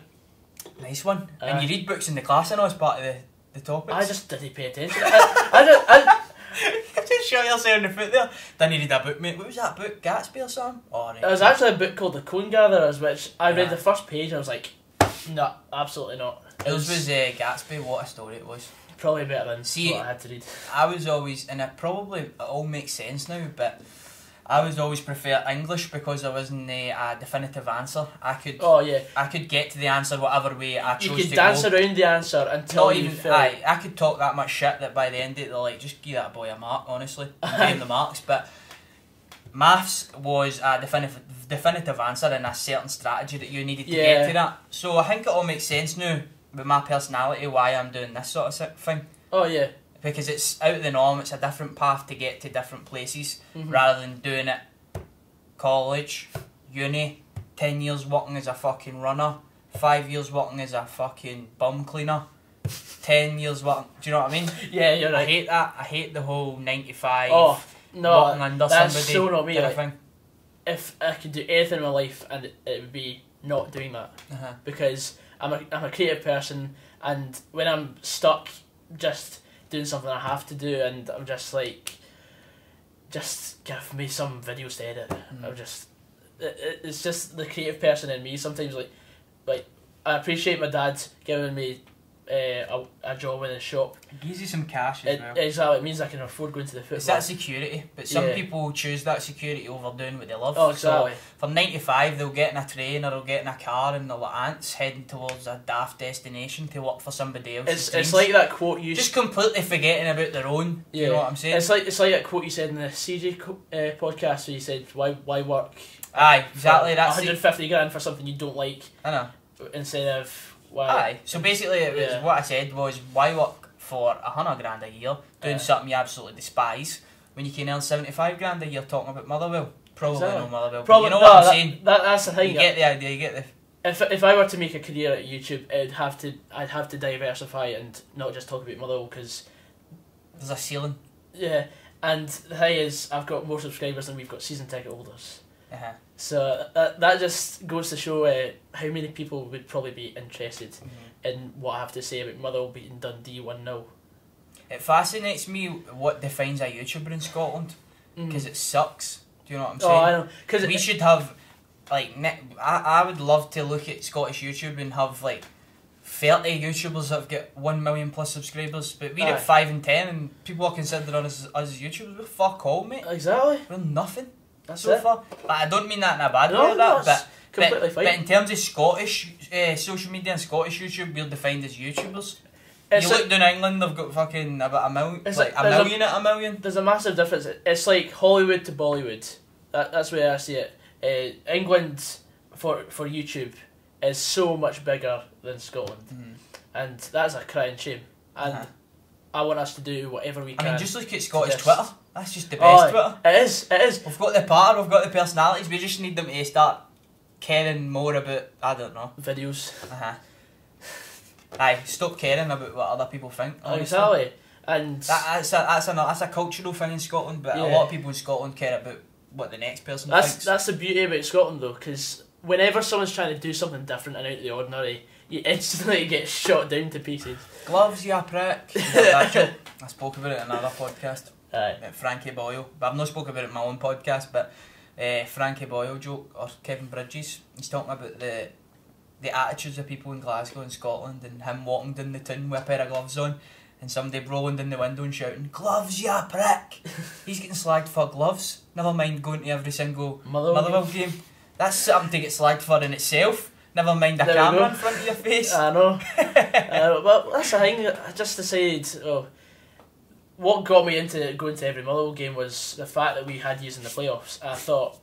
Nice one. And you read books in the class, and as part of the topics. I just didn't pay attention. I just shot yourself in the foot there. Didn't you read a book, mate? What was that book? Gatsby or something? Oh, right. It was actually a book called The Cone Gatherers, which I read the first page and I was like, no, absolutely not. It was Gatsby. What a story it was. Probably better than what I had to read. I was always, and it all makes sense now, but I was always prefer English because there wasn't a definitive answer. I could get to the answer whatever way I chose to go. You could dance around the answer until I could talk that much shit that by the end of it, they're like, just give that boy a mark, honestly, and give him the marks. But maths was a definitive answer and a certain strategy that you needed to get to that. So I think it all makes sense now with my personality why I'm doing this sort of thing. Oh yeah. Because it's out of the norm, it's a different path to get to different places, rather than doing it college, uni, 10 years working as a fucking runner, 5 years working as a fucking bum cleaner, 10 years working, do you know what I mean? Yeah, you're right. I hate that. I hate the whole 9 to 5 no, working under that's somebody so not me. kind of thing. If I could do anything in my life, and it would be not doing that, because I'm a creative person, and when I'm stuck just doing something I have to do, and I'm just like, just give me some videos to edit. I'm just, it's just the creative person in me. Sometimes like I appreciate my dad giving me a job in his shop. It gives you some cash as well. Exactly, it means I can afford going to the football. It's that security, but some people choose that security over doing what they love. Oh, exactly. So from 9 to 5, they'll get in a train or they'll get in a car and they're like ants heading towards a daft destination to work for somebody else. It's like that quote you just completely forgetting about their own. Yeah. You know what I'm saying? It's like that quote you said in the CJ podcast where you said why work? Aye, exactly. That's 150 grand for something you don't like. I know. Instead of why? Aye. So basically, it was what I said was why work for 100 grand a year doing something you absolutely despise when you can earn 75 grand a year talking about Motherwell. Probably no Motherwell. Probably, but you know what I'm saying. That's the thing. You get the idea. You get the. If I were to make a career at YouTube, I'd have to diversify and not just talk about Motherwell because there's a ceiling. Yeah, and the thing is, I've got more subscribers than we've got season ticket holders. So that just goes to show how many people would probably be interested in what I have to say about Motherwell beating Dundee 1-0. It fascinates me what defines a YouTuber in Scotland because it sucks. Do you know what I'm saying? Oh, I know. Cause we should have like I would love to look at Scottish YouTube and have like 30 YouTubers that have got 1 million plus subscribers, but we're at 5 and 10 and people are considering us as YouTubers. We're fuck all, mate. Exactly. We're nothing. That's so it. far. But I don't mean that in a bad way, but completely fine. But in terms of Scottish social media and Scottish YouTube, we're defined as YouTubers. It's you look down England, they've got fucking about a million, like a million at a million. There's a massive difference. It's like Hollywood to Bollywood. That's where I see it. England for YouTube is so much bigger than Scotland, and that's a crying shame. And I want us to do whatever we can. I mean, just look at Scottish Twitter. That's just the best Twitter. It is. We've got the power, we've got the personalities, we just need them to start caring more about, I don't know. Videos. Aye, stop caring about what other people think. Honestly. Exactly. And that's a cultural thing in Scotland, but a lot of people in Scotland care about what the next person thinks. That's the beauty about Scotland though, because whenever someone's trying to do something different and out of the ordinary, you instantly get shot down to pieces. Gloves, you prick. That joke. I spoke about it in another podcast. Aye. Frankie Boyle. But I've not spoken about it in my own podcast, but Frankie Boyle joke, or Kevin Bridges, he's talking about the attitudes of people in Glasgow and Scotland, and him walking down the town with a pair of gloves on, and somebody rolling down the window and shouting, "Gloves, you prick!" He's getting slagged for gloves. Never mind going to every single Motherwell game. That's something to get slagged for in itself. Never mind a camera in front of your face. I know. But that's the thing. I just decided. What got me into going to every Motherwell game was the fact that we had used in the playoffs. I thought,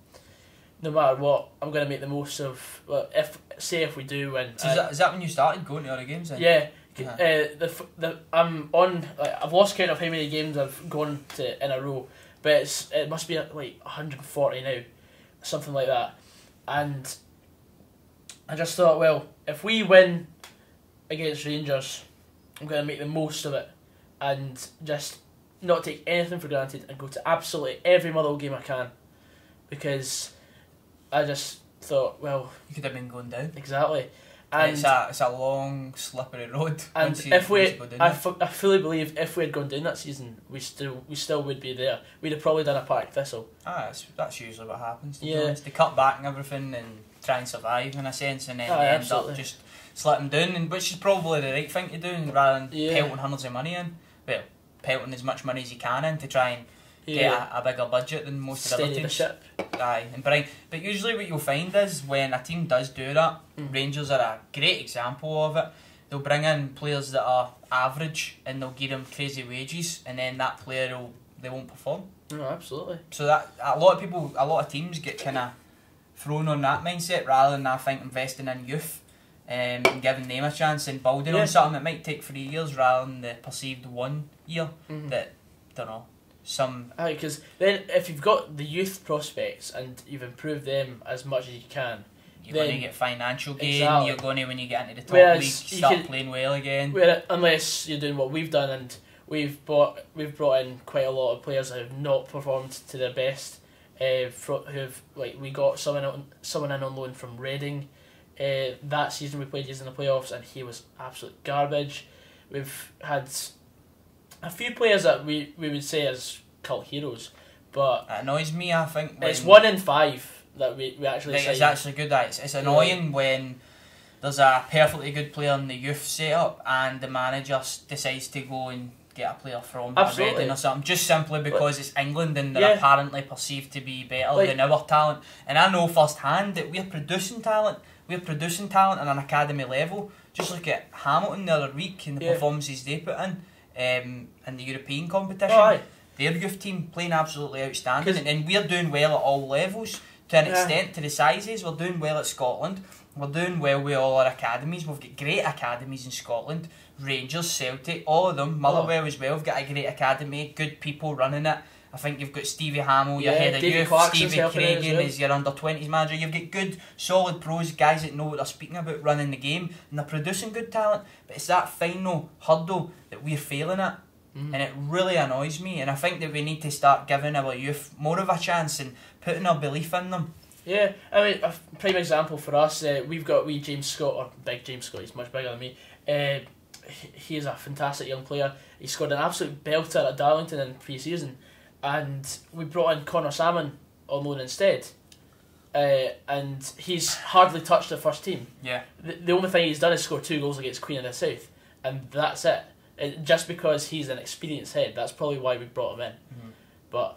no matter what, I'm going to make the most of. Well, if we do win. So is that when you started going to other games then? Yeah. I'm on. I've lost count of how many games I've gone to in a row, but it must be like 140 now, something like that. And I just thought, well, if we win against Rangers, I'm going to make the most of it and just not take anything for granted and go to absolutely every Motherwell game I can, because I just thought, well, you could have been going down. Exactly. And it's a long, slippery road. And I fully believe if we had gone down that season, we still would be there. We'd have probably done a Partick Thistle. That's usually what happens. Yeah. They cut back and everything and try and survive in a sense, and then they end up just slipping down, and which is probably the right thing to do, rather than pelting hundreds of money in. Well, pelting as much money as you can in to try and get a bigger budget than most of the other teams. Steady the ship. Aye, and but usually what you'll find is when a team does do that, Rangers are a great example of it. They'll bring in players that are average and they'll give them crazy wages, and then that player they won't perform. No, absolutely. So that a lot of teams get kind of thrown on that mindset rather than, I think, investing in youth and giving them a chance and building on something that might take 3 years rather than the perceived 1 year that, don't know, because then if you've got the youth prospects and you've improved them as much as you can, you're going to get financial gain. Exactly. You're going to, when you get into the top league, start playing well again. Unless you're doing what we've done, and we've brought in quite a lot of players that have not performed to their best. We got someone in on loan from Reading. That season we played in the playoffs, and he was absolute garbage. We've had a few players that we would say as cult heroes, but it annoys me. I think it's 1 in 5 that we actually say. It's actually good. It's annoying when there's a perfectly good player in the youth setup and the manager decides to go and get a player from Reading or something, just simply because it's England and they're apparently perceived to be better than our talent. And I know firsthand that we're producing talent. We're producing talent on an academy level. Just look at Hamilton the other week and the performances they put in the European competition. Their youth team playing absolutely outstanding, and we're doing well at all levels to an extent, to the sizes. We're doing well at Scotland. We're doing well with all our academies. We've got great academies in Scotland. Rangers, Celtic, all of them. Motherwell as well. We've got a great academy, good people running it. I think you've got Stevie Hamill, your head of youth, Stevie Craigan is your under-20s manager. You've got good, solid pros, guys that know what they're speaking about, running the game, and they're producing good talent. But it's that final hurdle that we're failing at, and it really annoys me. And I think that we need to start giving our youth more of a chance and putting our belief in them. Yeah, I mean, a prime example for us, we've got wee James Scott, or Big James Scott, he's much bigger than me. He is a fantastic young player. He scored an absolute belter at Darlington in pre-season. And we brought in Connor Salmon on loan instead, and he's hardly touched the first team. Yeah. The only thing he's done is score 2 goals against Queen of the South, and that's it. Just because he's an experienced head, that's probably why we brought him in. But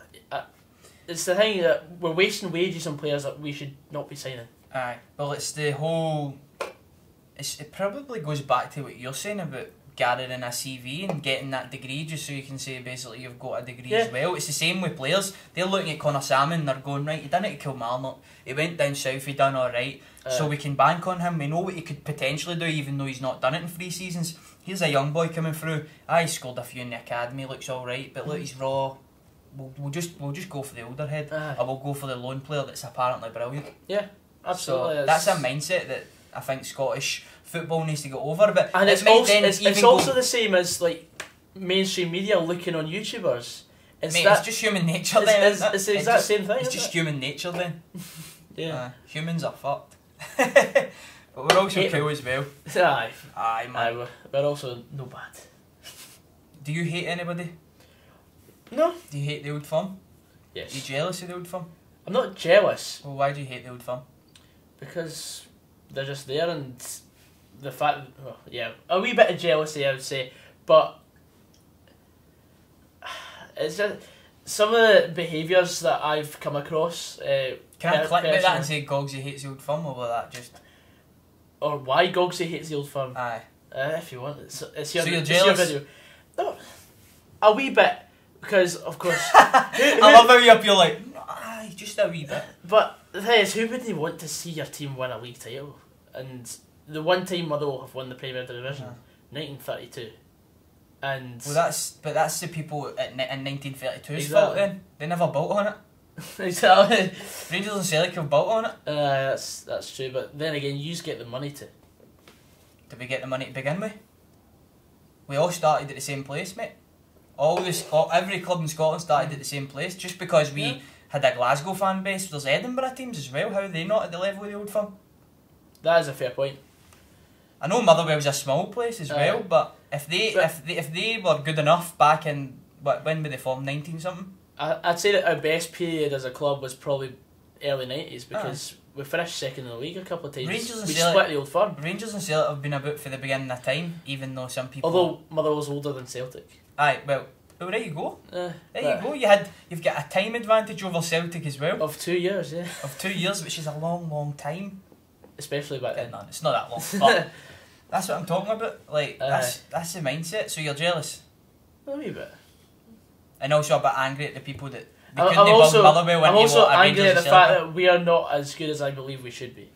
it's the thing that we're wasting wages on players that we should not be signing. Aye. Well, it's the whole. It probably goes back to what you're saying about gathering a CV and getting that degree just so you can say basically you've got a degree as well. It's the same with players. They're looking at Connor Salmon, they're going, right, he done it at Kilmarnock, he went down south, he done alright, so we can bank on him. We know what he could potentially do even though he's not done it in 3 seasons. Here's a young boy coming through, he scored a few in the academy, looks alright, but look, he's raw. We'll just go for the older head, or we'll go for the lone player that's apparently brilliant. Yeah, absolutely. So that's a mindset that I think Scottish football needs to get over. But and it's also the same as like mainstream media looking on YouTubers. It's just human nature then, isn't it? It's the exact same thing. It's just human nature then. Yeah. Humans are fucked. But we're also cool as well. Aye. Aye, man. Aye, we're also no bad. Do you hate anybody? No. Do you hate the Old Firm? Yes. Are you jealous of the Old Firm? I'm not jealous. Well, why do you hate the Old Firm? Because they're just there, and the fact, well, yeah, a wee bit of jealousy, I would say, but it's just some of the behaviours that I've come across. Can I click with that and say Goggsy hates the Old Firm, or will that just... Or why Goggsy hates the Old Firm? Aye. If you want, it's your, so you're it's jealous? your video. No, a wee bit, because of course... I love how you're like, aye, just a wee bit. But the thing is, who wouldn't want to see your team win a league title? And the one time Motherwell have won the Premier Division, 1932. And well, that's the people in 1932's exactly. fault then. They never built on it. Exactly. Rangers and Celtic have built on it. That's true, but then again, you get the money to. Did we get the money to begin with? We all started at the same place, mate. Every club in Scotland started at the same place. Just because we had a Glasgow fan base, there's Edinburgh teams as well. How are they not at the level of the Old Firm? That is a fair point. I know Motherwell's a small place as well, but if they were good enough back in when were they formed, 19 something? I'd say that our best period as a club was probably early 90s because we finished second in the league a couple of times. We split the Old Firm. Rangers and Celtic have been about for the beginning of time, even though some people. Although Motherwell's older than Celtic. Aye, well, there you go. There you go. You've got a time advantage over Celtic as well. Of 2 years, yeah. Of 2 years, which is a long, long time. Especially back then. No, it's not that long. But that's what I'm talking about. Like that's the mindset. So you're jealous. A wee bit. And also a bit angry at the people that they I'm couldn't build Motherwell. I'm also angry at the fact Celtic. that we are not as good as I believe we should be.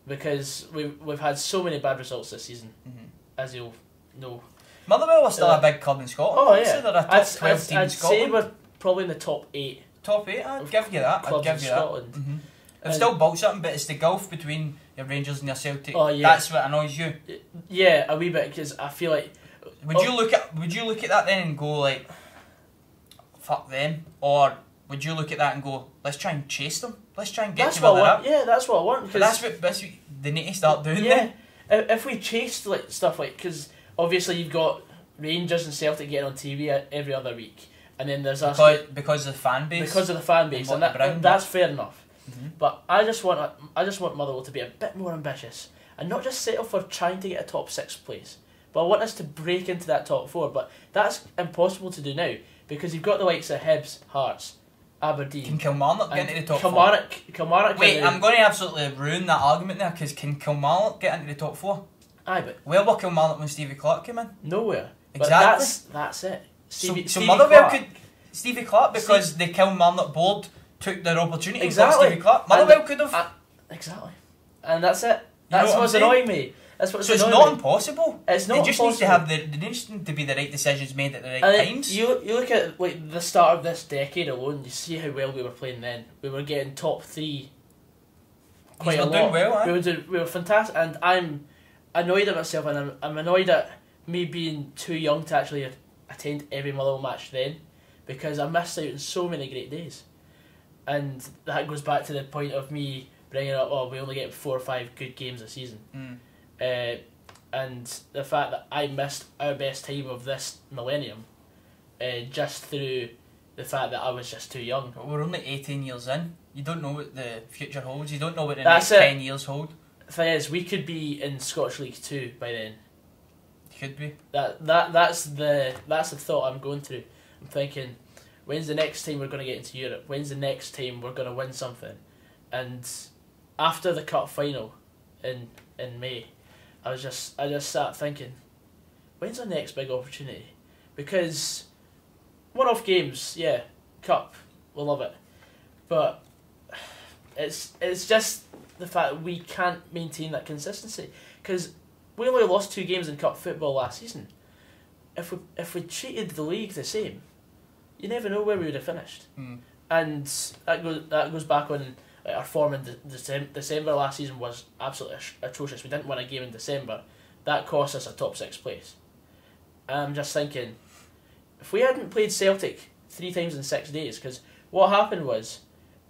Because we've had so many bad results this season, as you'll know. Motherwell are still a big club in Scotland. Oh yeah, they're a top 12 team in Scotland. I'd say we're probably in the top 8. Top 8, I'd give you that. Clubs I'd give in you Scotland. that. They've still built something, but it's the gulf between your Rangers and your Celtic. Oh, yeah. That's what annoys you. Yeah, a wee bit, because I feel like. Would you look at that then and go like, fuck them, or would you look at that and go, let's try and chase them, let's try and get to where they're at? Yeah, that's what I want. But that's what they need to start doing. Yeah, if we chased like stuff like, because obviously you've got Rangers and Celtic getting on TV every other week, and then there's us because of the fan base. Because of the fan base, and that's fair enough. But I just want Motherwell to be a bit more ambitious and not just settle for trying to get a top 6 place. But I want us to break into that top 4. But that's impossible to do now because you've got the likes of Hibs, Hearts, Aberdeen. Can Kilmarnock get into the top 4? Kilmarnock. Wait, I'm going to absolutely ruin that argument there because can Kilmarnock get into the top 4? Aye, but where were Kilmarnock when Stevie Clark came in? Nowhere. Exactly. But that's it. So Motherwell could Stevie Clark because the Kilmarnock board took their opportunity. Exactly. Stevie Clark. Motherwell could have. Exactly. And that's it. That's what's annoying me. That's what's annoying me. So it's not impossible. It's not. It just needs to have they just need to be the right decisions made at the right times. You look at like the start of this decade alone. You see how well we were playing then. We were getting top 3. Quite a lot. Doing well, we were fantastic, and I'm annoyed at myself, and I'm annoyed at me being too young to actually attend every Motherwell match then, because I missed out on so many great days. And that goes back to the point of me bringing up, we only get 4 or 5 good games a season. And the fact that I missed our best time of this millennium just through the fact that I was just too young. But we're only 18 years in. You don't know what the future holds. You don't know what the next 10 years hold. The thing is, we could be in Scottish League 2 by then. Could be. That's the thought I'm going through. I'm thinking, when's the next time we're going to get into Europe? When's the next time we're going to win something? And after the cup final in May, I just sat thinking, when's our next big opportunity? Because one-off games, yeah, cup, we'll love it, but it's just the fact that we can't maintain that consistency. Because we only lost 2 games in cup football last season. If we treated the league the same, you never know where we would have finished. And that goes back on our form in December last season was absolutely atrocious. We didn't win a game in December. That cost us a top 6 place. And I'm just thinking, if we hadn't played Celtic 3 times in 6 days, because what happened was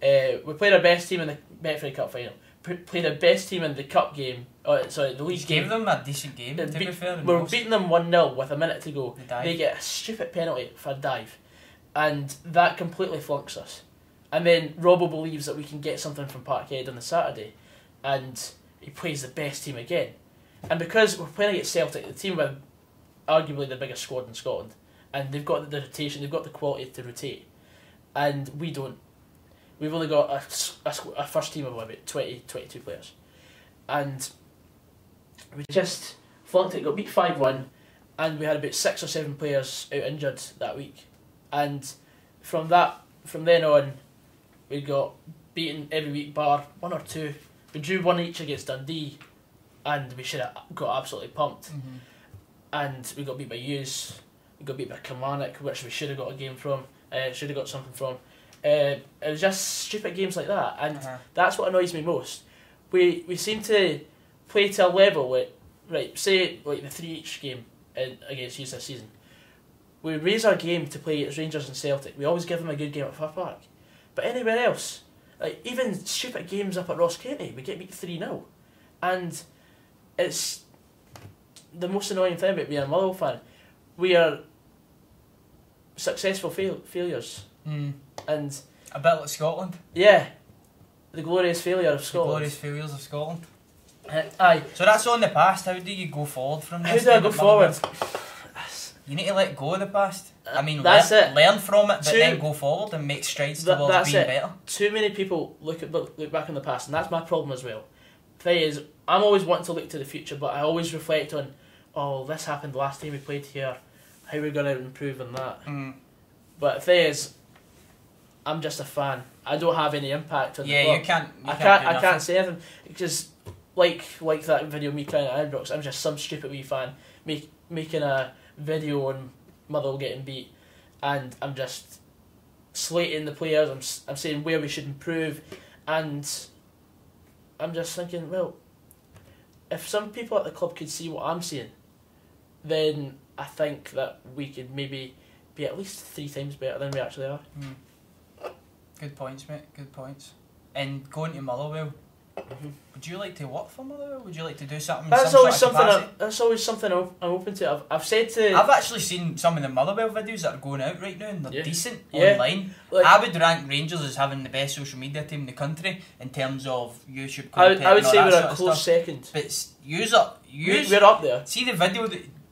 we played our best team in the Betfred Cup final, play the best team in the cup game. The league game. Gave them a decent game. To be fair, we're beating them 1-0 with a minute to go. They get a stupid penalty for a dive, and that completely flunks us. And then Robbo believes that we can get something from Parkhead on the Saturday, and he plays the best team again. And because we're playing against Celtic, the team with arguably the biggest squad in Scotland, and they've got the rotation, they've got the quality to rotate, and we don't. We've only got a first team of about 20, 22 players, and we just flunked it. Got beat 5-1, and we had about 6 or 7 players out injured that week, and from then on, we got beaten every week bar 1 or 2. We drew 1 each against Dundee, and we should have got absolutely pumped. Mm-hmm. And we got beat by Hughes. We got beat by Kilmarnock, which we should have got a game from. Should have got something from. It was just stupid games like that, and that's what annoys me most. We seem to play to a level where, right, say like the 3 each game against Hughes this season. We raise our game to play against Rangers and Celtic. We always give them a good game at Fir Park. But anywhere else, like even stupid games up at Ross County, we get beat 3-0. And it's the most annoying thing about being a Motherwell fan. We are successful failures. And a bit like Scotland. Yeah, the glorious failure of Scotland. The glorious failures of Scotland. Aye. So that's on the past. How do you go forward from this? How do I go forward? You need to let go of the past. I mean, it. Learn from it, but then go forward and make strides towards being better. Too many people look back on the past, and that's my problem as well. The thing is, I'm always wanting to look to the future, but I always reflect on, oh, this happened last time we played here, how we're going to improve on that. But the thing is, I'm just a fan. I don't have any impact on the club. Yeah, I can't say anything because, like that video of me crying at Ibrox, I'm just some stupid wee fan making a video on Motherwell getting beat, and I'm just slating the players. I'm saying where we should improve, and I'm just thinking, well, if some people at the club could see what I'm seeing, then I think that we could maybe be at least 3 times better than we actually are. Good points, mate. Good points. And going to Motherwell, would you like to work for Motherwell? Would you like to do something? That's always something I'm open to. I've said to. I've actually seen some of the Motherwell videos that are going out right now, and they're decent online. Like, I would rank Rangers as having the best social media team in the country in terms of YouTube content. I would say we're a close second. But we're up there. See the video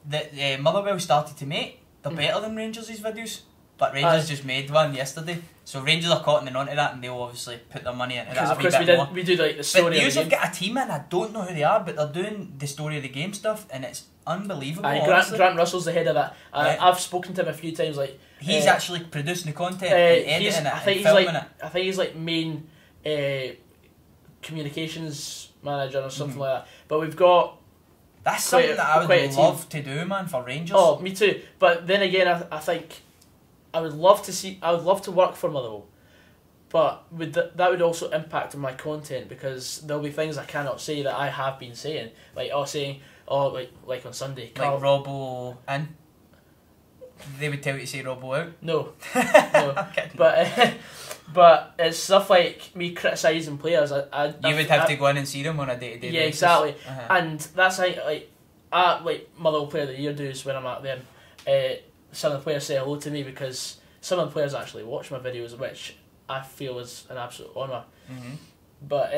that Motherwell started to make. They're better than Rangers' videos. But Rangers just made one yesterday, so Rangers are caught on that, and they'll obviously put their money into that. Because of course we do like the story. But of the game. You've got a team in. I don't know who they are, but they're doing the story of the game stuff, and it's unbelievable. Grant Russell's the head of that. I've spoken to him a few times. Like he's actually producing the content, and editing it, and filming it. I think he's like main communications manager or something like that. But we've got. That's something that I would love to do, man, for Rangers. Oh, me too. But then again, I think. I would love to work for Motherwell, but that would also impact on my content because there'll be things I cannot say that I have been saying, like like on Sunday, like Robbo in. They would tell you to say Robbo out. No, no. but it's stuff like me criticising players. You would have to go in and see them on a day-to-day basis. Yeah, exactly, and that's like Motherwell Player of the Year dues when I'm at them. Some of the players say hello to me because some of the players actually watch my videos, which I feel is an absolute honour. But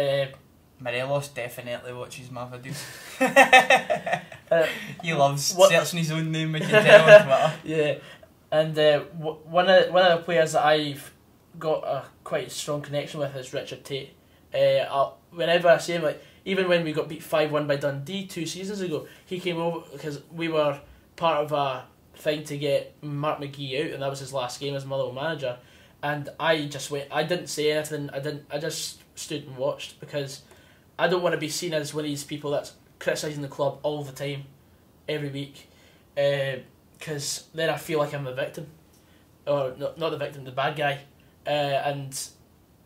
Morelos definitely watches my videos. He loves searching his own name, we can tell on Twitter. Yeah, and one of the players that I've got a quite strong connection with is Richard Tate. Whenever I see him, like even when we got beat 5-1 by Dundee 2 seasons ago, he came over because we were part of a thing to get Mark McGee out, and that was his last game as Motherwell manager. And I just went. I didn't say anything. I just stood and watched because I don't want to be seen as one of these people that's criticising the club all the time, every week, because then I feel like I'm the victim, or not the victim, the bad guy, and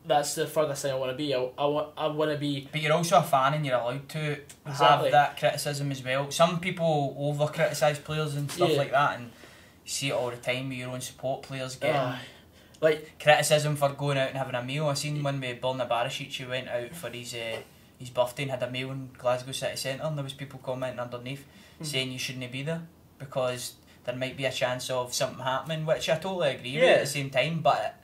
that's the furthest thing I want to be. I want to be. But you're also a fan, and you're allowed to have that criticism as well. Some people over criticise players and stuff like that, and you see it all the time with your own support players getting like criticism for going out and having a meal. I seen when with Borna Barisic, he went out for his his birthday and had a meal in Glasgow City Centre, and there was people commenting underneath saying you shouldn't be there because there might be a chance of something happening, which I totally agree with at the same time, but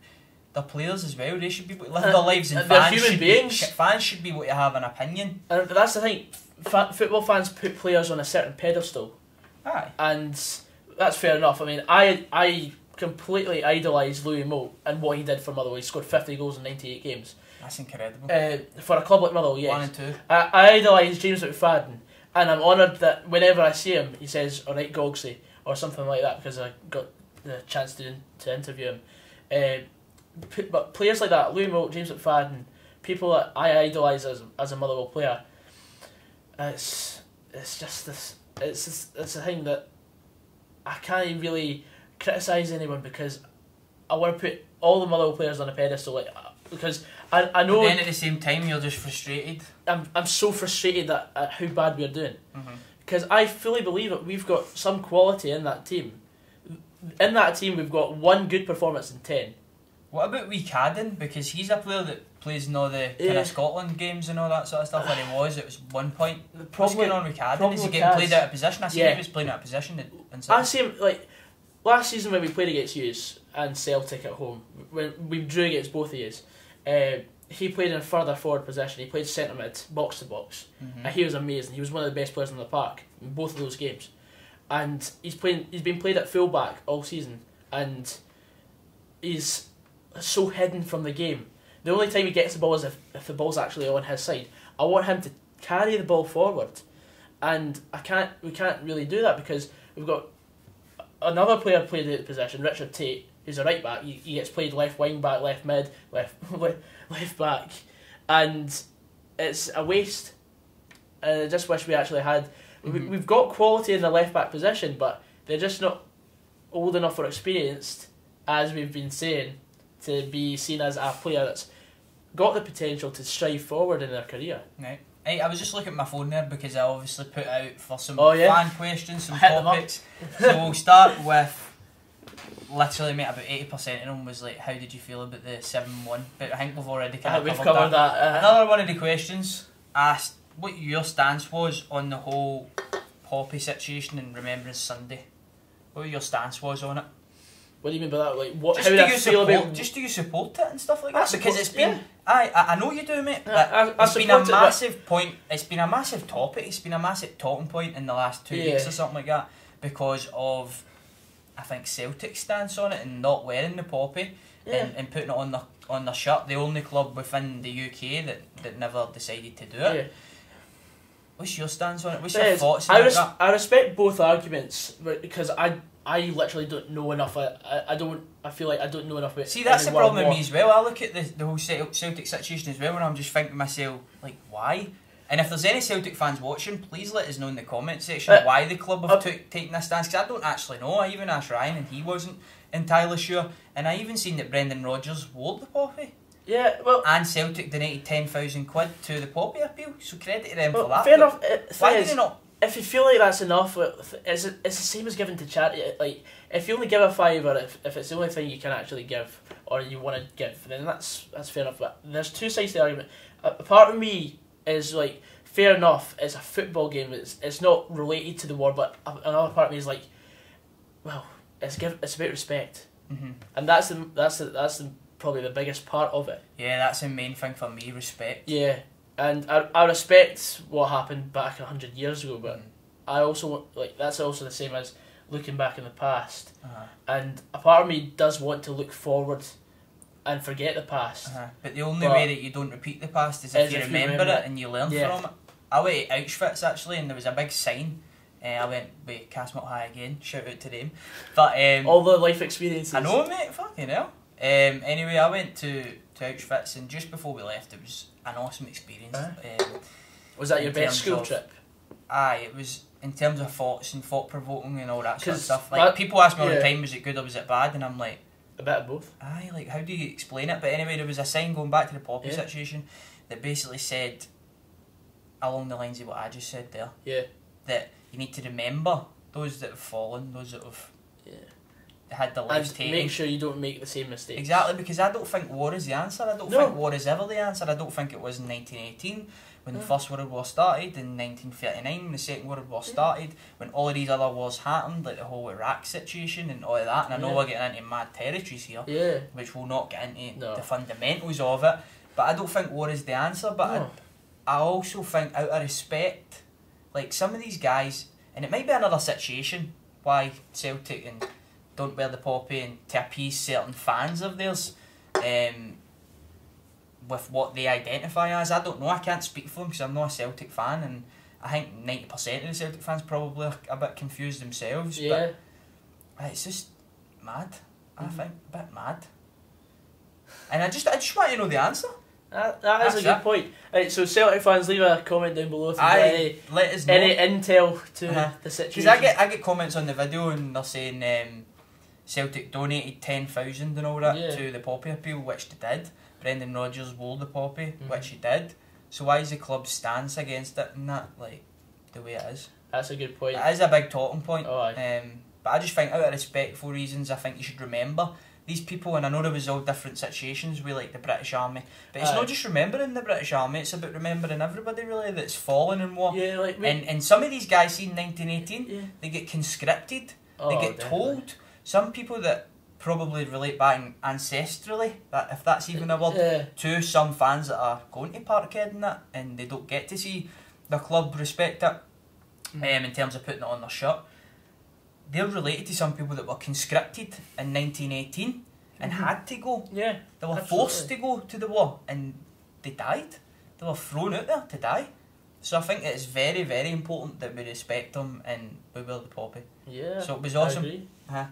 they're players as well, they should be able to live their lives, and they're human beings. Fans should be able to have an opinion. And that's the thing, football fans put players on a certain pedestal. Aye. And that's fair enough. I mean, I completely idolise Louis Moult and what he did for Motherwell. He scored 50 goals in 98 games. That's incredible. For a club like Motherwell, yes. 1 and 2. I idolise James McFadden, and I'm honoured that whenever I see him, he says, "Alright, Goggsy," or something like that, because I got the chance to interview him. But players like that, Louis Moult, James McFadden, people that I idolise as a Motherwell player, it's just this. It's a thing that I can't really criticise anyone, because I want to put all the Motherwell players on a pedestal, because I know. But then at the same time, you're just frustrated. I'm so frustrated at how bad we're doing, because I fully believe that we've got some quality in that team. In that team, we've got one good performance in 10. What about wee Cadden? Because he's a player that plays in all the kind of Scotland games and all that sort of stuff. When he was, it was 1 point. What's going on with Cadden? Is he getting played out of position? I see he was playing out of position. I see him, like, last season when we played against Hughes and Celtic at home, when we drew against both of yous, he played in a further forward position. He played centre mid, box to box, and he was amazing. He was one of the best players in the park in both of those games, and he's been played at full back all season, and he's so hidden from the game. The only time he gets the ball is if the ball's actually on his side. I want him to carry the ball forward, and we can't really do that, because we've got another player played out of position, Richard Tate, who's a right back. He gets played left wing back, left mid, left back, and it's a waste. I just wish we actually had. We've got quality in the left back position, but they're just not old enough or experienced, as we've been saying, to be seen as a player that's got the potential to strive forward in their career. Right. Hey, I was just looking at my phone there, because I obviously put out for some fan questions, some topics. So we'll start with, literally, mate, about 80% of them was like, how did you feel about the 7-1? But I think we've already kind of covered that. Another one of the questions asked what your stance was on the whole Poppy situation in Remembrance Sunday. What your stance was on it? What do you mean by that? Like, what? How do I feel about? Just do you support it and stuff like that? Because it's been, I know you do, mate. It's been a massive point. It's been a massive topic. It's been a massive talking point in the last 2 weeks or something like that, because of, I think, Celtic's stance on it and not wearing the poppy and putting it on their shirt. The only club within the UK that never decided to do it. Yeah. What's your stance on it? What's your thoughts on that? I respect both arguments, because I literally don't know enough. I feel like I don't know enough about. See, that's the problem with me as well. I look at the whole Celtic situation as well, and I'm just thinking to myself, like, why? And if there's any Celtic fans watching, please let us know in the comment section why the club have taken this stance, because I don't actually know. I even asked Ryan and he wasn't entirely sure, and I even seen that Brendan Rodgers wore the poppy. Yeah, well, and Celtic donated £10,000 to the poppy appeal, so credit to them for that. Fair enough. Why do they not? If you feel like that's enough, it's the same as giving to charity. Like, if you only give a fiver, if it's the only thing you can actually give, or you want to give, then that's fair enough. But there's two sides to the argument. A part of me is like, fair enough, it's a football game. It's not related to the war, but another part of me is like, well, it's about respect, and that's probably the biggest part of it. Yeah, that's the main thing for me, respect. Yeah. And I respect what happened back 100 years ago, but I also that's also the same as looking back in the past. And a part of me does want to look forward and forget the past. But the only way that you don't repeat the past is if you remember it and you learn from it. I went to Auschwitz actually, and there was a big sign. I went with Castmilk High again. Shout out to them. But all the life experiences. I know, mate. Fucking hell. Anyway, I went to Auschwitz, and just before we left, it was an awesome experience. Was that your best school trip? Aye, it was, in terms of thoughts and thought-provoking and all that sort of stuff. Like, people ask me all the time, was it good or was it bad? And I'm like, a bit of both. Aye, like, how do you explain it? But anyway, there was a sign going back to the poppy situation that basically said, along the lines of what I just said there, that you need to remember those that have fallen, those that have had their lives taken. Make sure you don't make the same mistakes. Exactly, because I don't think war is the answer. I don't think war is ever the answer. I don't think it was in 1918 when the First World War started in 1939, when the Second World War started, when all of these other wars happened, like the whole Iraq situation and all of that. And I know we're getting into mad territories here, which we'll not get into the fundamentals of it. But I don't think war is the answer. But I also think, out of respect, like some of these guys, and it might be another situation why Celtic and don't wear the poppy and to appease certain fans of theirs, with what they identify as. I don't know, I can't speak for them because I'm not a Celtic fan, and I think 90% of the Celtic fans probably are a bit confused themselves. But it's just mad. I think a bit mad. And I just want to know the answer. That is a good point. Right, so Celtic fans, leave a comment down below if you let us know any intel to the situation. Because I get comments on the video and they're saying Celtic donated 10,000 and all that to the poppy appeal, which they did. Brendan Rodgers wore the poppy, which he did. So why is the club's stance against it and that, like, the way it is? That's a good point. It is a big talking point. But I just think, out of respectful reasons, I think you should remember these people. And I know there was all different situations with, like, the British Army, but it's not just remembering the British Army, it's about remembering everybody really that's fallen in war. Yeah, like and some of these guys seen 1918, they get conscripted, they get told. Some people that probably relate back ancestrally, that if that's even a word, to some fans that are going to Parkhead and that, and they don't get to see the club respect it, in terms of putting it on their shirt. They're related to some people that were conscripted in 1918 and had to go. Yeah, they were forced to go to the war and they died. They were thrown out there to die. So I think it's very, very important that we respect them and we wear the poppy. Yeah, so it was awesome. I agree.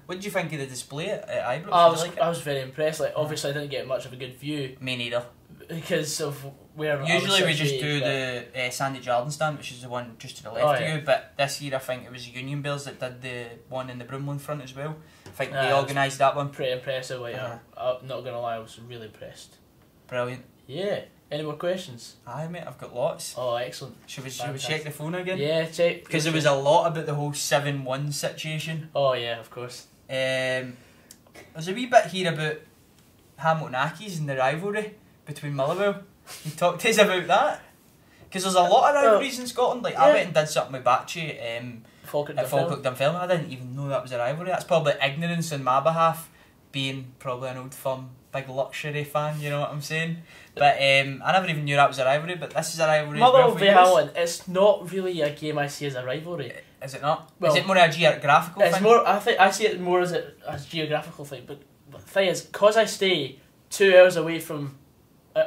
What did you think of the display at Ibrox? I was very impressed. Like, obviously I didn't get much of a good view. Me neither. Because of where usually we just do the Sandy Jardine stand, which is the one just to the left of you, but this year I think it was Union Bears that did the one in the Broomloan front as well. I think they organised that one. Pretty impressive. Like, I'm not going to lie, I was really impressed. Brilliant. Yeah. Any more questions? Aye, mate, I've got lots. Oh, excellent. Should we check the phone again? Yeah, check. Because there was a lot about the whole 7-1 situation. Oh, yeah, of course. There's a wee bit here about Hamilton Accies and the rivalry between Motherwell. You talk to us about that? Because there's a lot of rivalries in Scotland. Like, I went and did something with Batchy at Falkirk Dunfermline. I didn't even know that was a rivalry. That's probably ignorance on my behalf, being probably an Old Firm big luxury fan, you know what I'm saying? But I never even knew that was a rivalry, but this is a rivalry. Motherwell v Hamilton, it's not really a game I see as a rivalry. Is it not? Well, is it more a geographical thing? More, I see it more as a geographical thing, but the thing is, because I stay 2 hours away from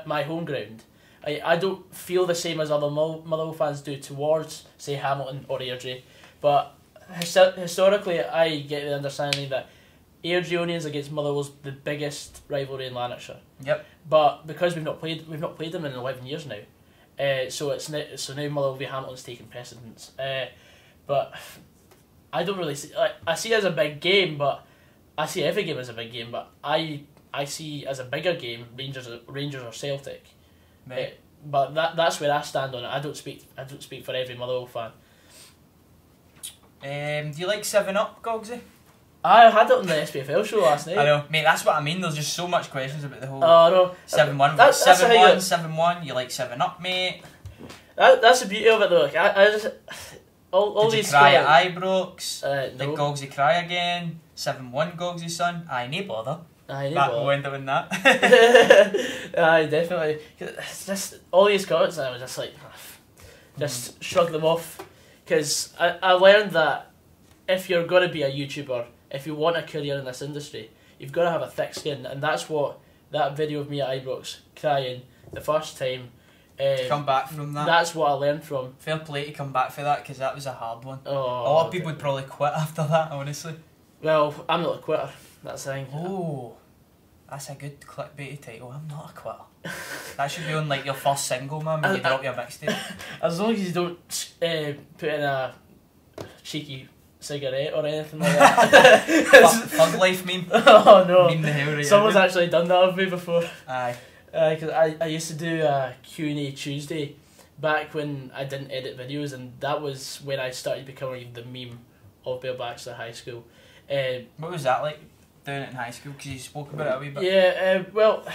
my home ground, I don't feel the same as other Motherwell fans do towards, say, Hamilton or Airdrie. But historically, I get the understanding that Airdrieonians against Motherwell's the biggest rivalry in Lanarkshire. Yep. But because we've not played them in 11 years now, so now Motherwell v Hamilton's taking precedence. But I don't really see. I see it as a big game, but I see every game as a big game. But I see as a bigger game Rangers or Celtic. Right. But that's where I stand on it. I don't speak for every Motherwell fan. Do you like 7-Up, Goggsy? I had it on the SPFL show last night. I know, mate, that's what I mean. There's just so much questions about the whole 7-1. 7-1, you like 7-Up, mate? That's the beauty of it, though. Like, I just... All Did these you cry at Ibrox? No. Did Goggsy cry again? 7-1 Goggsy son? Aye, no bother. Back the window in that. Aye, definitely. It's just all these comments, and I was just like, just shrug them off. Because I learned that if you're going to be a YouTuber, if you want a career in this industry, you've got to have a thick skin, and that's what that video of me at Ibrox crying the first time. To come back from that. That's what I learned from. Fair play to come back for that, because that was a hard one. Oh, a lot of people would probably quit after that, honestly. Well, I'm not a quitter. That's the thing. Oh, that's a good clickbaity title. I'm not a quitter. That should be on like your first single, man, when you drop your mixtape. As long as you don't put in a cheeky cigarette or anything like that. Thug life meme. Oh no. Meme the hell right. Someone's actually done that with me before. Aye. Because I used to do a Q&A Tuesday back when I didn't edit videos, and that was when I started becoming the meme of Bill Baxter High School. What was that like, doing it in high school? Because you spoke about it a wee bit. Yeah, well,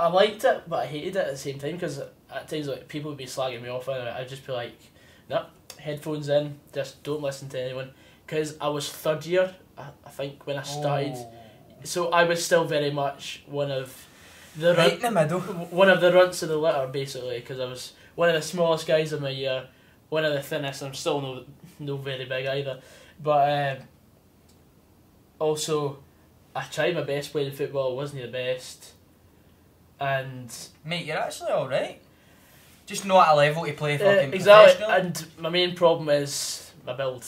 I liked it, but I hated it at the same time because at times like people would be slagging me off and I'd just be like, no, headphones in, just don't listen to anyone. Because I was third year, I think, when I started, so I was still very much one of the right in the middle, one of the runts of the litter basically. Because I was one of the smallest guys in my year, one of the thinnest. I'm still no very big either, but also I tried my best playing football. Wasn't the best. And mate, you're actually alright. Just not at a level to play fucking exactly. professional. And my main problem is my build,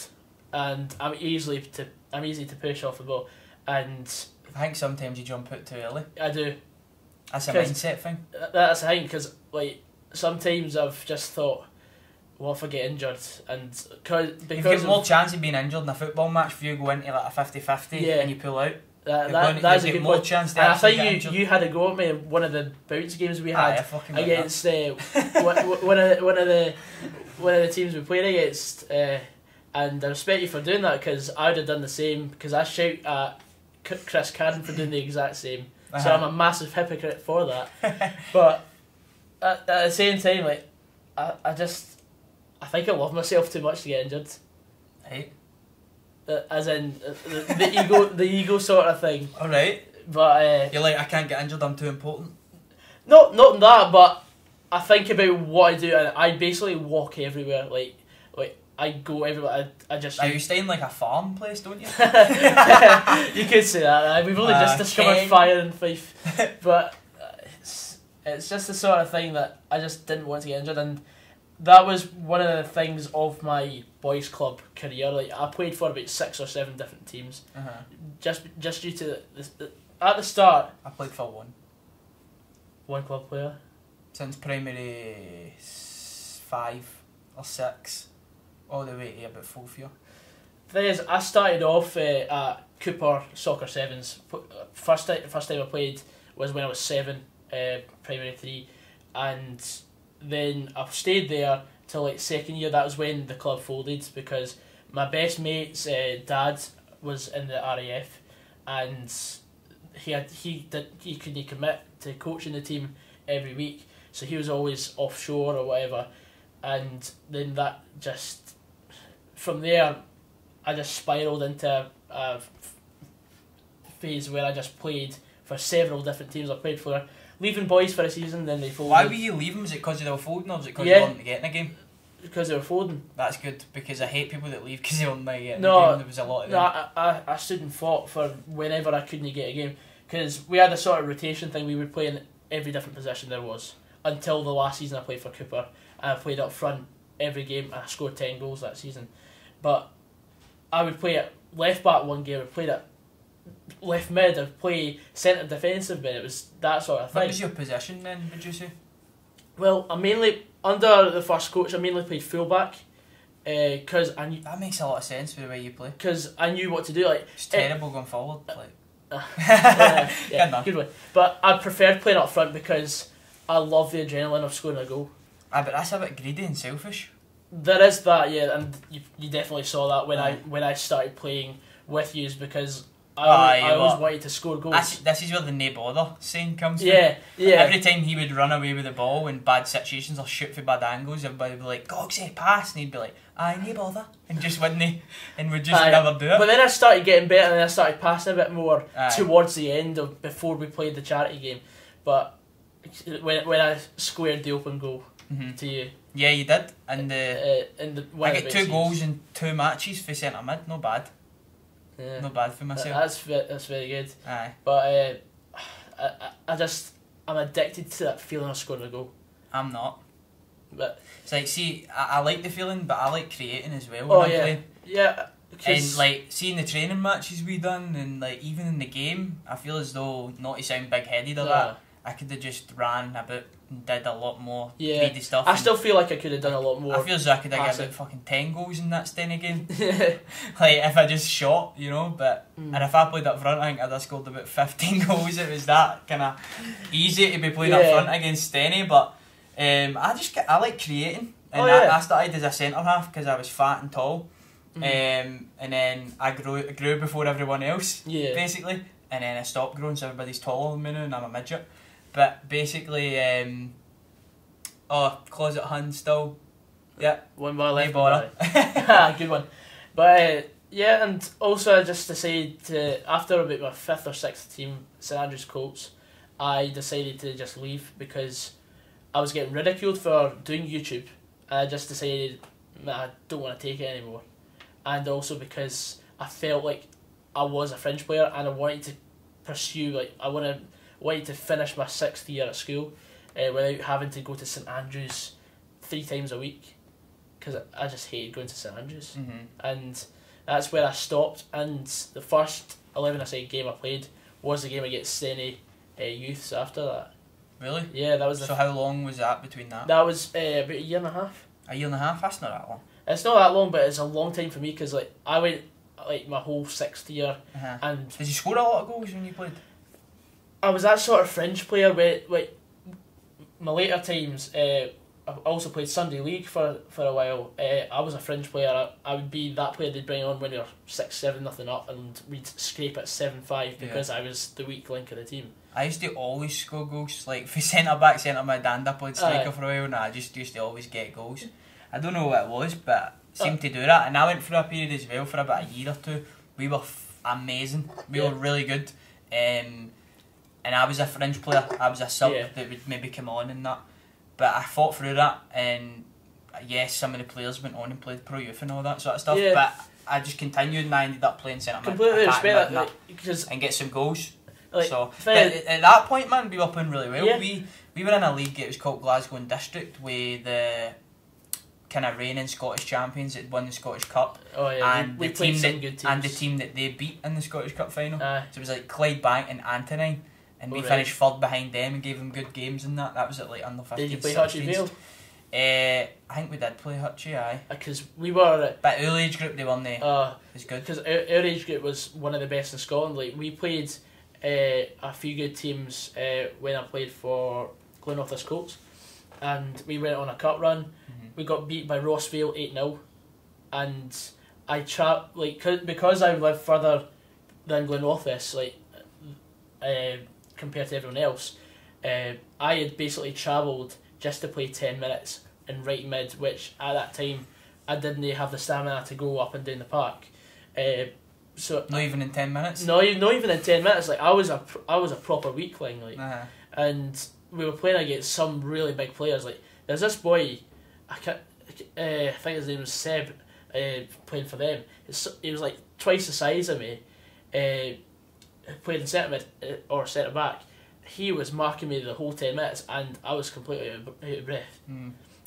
and I'm easy to push off the ball, and I think sometimes you jump out too early. I do. That's a mindset thing. That's the thing, because like sometimes I've just thought, what if I get injured? And because you've got more chance of being injured in a football match if you go into like a 50-50 and you pull out. That's a good more point. chance to and I think you had a go at me in one of the bounce games we had against one of the teams we played against, and I respect you for doing that because I would have done the same because I shout at Chris Cadden for doing the exact same. So I'm a massive hypocrite for that. But at the same time, like I think I love myself too much to get injured. Right. As in the ego sort of thing. Alright. But you're like, I can't get injured, I'm too important. Not that, but I think about what I do and I basically walk everywhere. Like I go everywhere. I just. Are you staying like a farm place, don't you? You could say that. We've only just discovered fire in Fife, but it's just the sort of thing that I just didn't want to get injured, and that was one of the things of my boys' club career. Like I played for about 6 or 7 different teams, just due to at the start. I played for one club player since primary 5 or 6. All the way to about 4th year. The thing is, I started off at Cooper Soccer Sevens. First time I played was when I was 7, primary 3, and then I stayed there till like 2nd year. That was when the club folded because my best mate's dad was in the RAF, and he couldn't commit to coaching the team every week, so he was always offshore or whatever, and then that just. From there, I just spiralled into a phase where I just played for several different teams. I played for leaving boys for a season, then they folded. Why were you leaving? Was it because they were folding or was it because you wanted to get in a game? Because they were folding. That's good, because I hate people that leave because they wanted to get in a game. There was a lot of them. I stood and fought for whenever I couldn't get a game. Because we had a sort of rotation thing, we would play in every different position there was. Until the last season I played for Cooper, and I played up front every game and I scored 10 goals that season. But I would play at left back one game, I played at left mid, I'd play centre defensive mid, it was that sort of thing. What was your position then, would you say? Well, I mainly, under the first coach, I mainly played fullback, because I knew... That makes a lot of sense for the way you play. Because I knew what to do, like... It's terrible going forward, like... yeah, good one. But I preferred playing up front because I love the adrenaline of scoring a goal. But that's a bit greedy and selfish. There is that, yeah, and you definitely saw that when I started playing with yous because I always wanted to score goals. This is where the "no bother" saying comes from. Yeah. Every time he would run away with the ball in bad situations or shoot for bad angles, everybody would be like, "Goggsy, pass," and he'd be like, "Aye, no bother," and just wouldn't, and would just never do it. But then I started getting better, and then I started passing a bit more towards the end of before we played the charity game. But when I squared the open goal to you. Yeah, you did. And I get 2 goals in 2 matches for centre mid. Not bad. Yeah. Not bad for myself. That's very good. Aye. But I'm addicted to that feeling of scoring a goal. I'm not. But it's like, see, I like the feeling, but I like creating as well. When I'm playing. Yeah. And like seeing the training matches we done, and like even in the game, I feel as though, not to sound big headed or that, I could have just ran about and did a lot more greedy stuff. I still feel like I could have done a lot more. I feel as though I could have got about fucking 10 goals in that Stenny game. Like if I just shot, you know, but and if I played up front, I think I'd have scored about 15 goals. It was that kind of easy to be playing up front against Stenny, but I like creating, and I started as a centre half because I was fat and tall, and then I grew before everyone else, basically, and then I stopped growing, so everybody's taller than me now, and I'm a midget. But basically, closet Hun still. Yeah. One more left. Bother. Good one. But yeah, and also just to say, after about my 5th or 6th team, St Andrews Colts, I decided to just leave because I was getting ridiculed for doing YouTube. And I just decided, I don't want to take it anymore. And also because I felt like I was a fringe player and I wanted to pursue, I wanted to finish my 6th year at school without having to go to St Andrews 3 times a week, because I just hated going to St Andrews. And that's where I stopped, and the first 11-a-side game I played was the game against Steny Youths after that. Really? Yeah, that was So how long was that between that? That was about a year and a half. A year and a half? That's not that long. It's not that long, but it's a long time for me, because I went my whole 6th year, and did you score a lot of goals when you played? I was that sort of fringe player where my later times, I also played Sunday League for a while. I was a fringe player. I would be that player they'd bring on when we were 6-7 nothing up, and we'd scrape at 7-5 because I was the weak link of the team. I used to always score goals, like for centre back, centre mid, and I played striker for a while, and I just used to always get goals. I don't know what it was, but I seemed to do that. And I went through a period as well for about a year or two. We were amazing. We were really good. And I was a fringe player. I was a sub that would maybe come on and that. But I fought through that, and yes, some of the players went on and played pro youth and all that sort of stuff. Yeah. But I just continued, and I ended up playing centre mid. Completely respect that, and get some goals. But at that point, man, we were playing really well. Yeah. We were in a league. It was called Glasgow and District, with the kind of reigning Scottish champions that won the Scottish Cup. Oh yeah, and we played some good teams. And the team that they beat in the Scottish Cup final. So it was like Clydebank and Antonine, and we finished 3rd behind them and gave them good games and that. That was at like under 15s. Did you play Hutchie Vale? I think we did play Hutchie, aye. Because we were... But our age group, they weren't there. It was good. Because our age group was one of the best in Scotland. Like, we played a few good teams when I played for Glenrothes Colts, and we went on a cup run. We got beat by Rossvale 8-0, and because I lived further than Glenrothes, compared to everyone else, I had basically travelled just to play 10 minutes in right mid, which at that time I didn't have the stamina to go up and down the park. So not even in 10 minutes. Not even in 10 minutes. Like I was a proper weakling. And we were playing against some really big players. Like there's this boy, I think his name was Seb, playing for them. He was like twice the size of me. Played in centre mid or centre back. He was marking me the whole 10 minutes, and I was completely out of breath.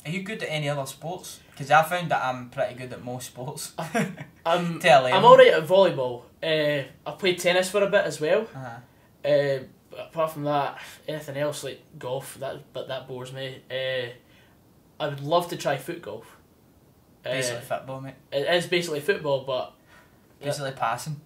Are you good at any other sports? Because I found that I'm pretty good at most sports. I'm alright at volleyball. I played tennis for a bit as well. But apart from that, anything else like golf, that bores me. I would love to try foot golf. Basically football, mate. It is basically football, but basically passing.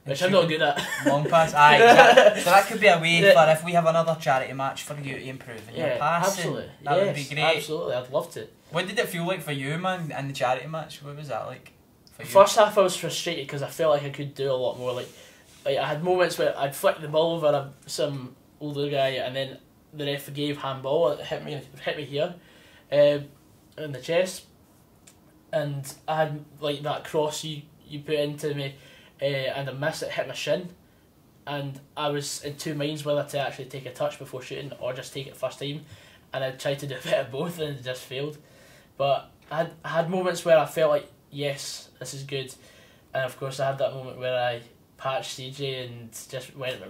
Which I'm not good at. Long pass, aye. Exactly. So that could be a way for if we have another charity match for you to improve in your passing. Absolutely. That would be great. Absolutely, I'd love to. What did it feel like for you, man, in the charity match? What was that like for you? First half I was frustrated because I felt like I could do a lot more. Like I had moments where I'd flick the ball over some older guy, and then the ref gave handball. It hit me here, in the chest, and I had like that cross you put into me. And I missed it, hit my shin, and I was in two minds whether to actually take a touch before shooting or just take it first time, and I tried to do a bit of both and it just failed. But I had moments where I felt like, yes, this is good, and of course I had that moment where I patched CJ and just went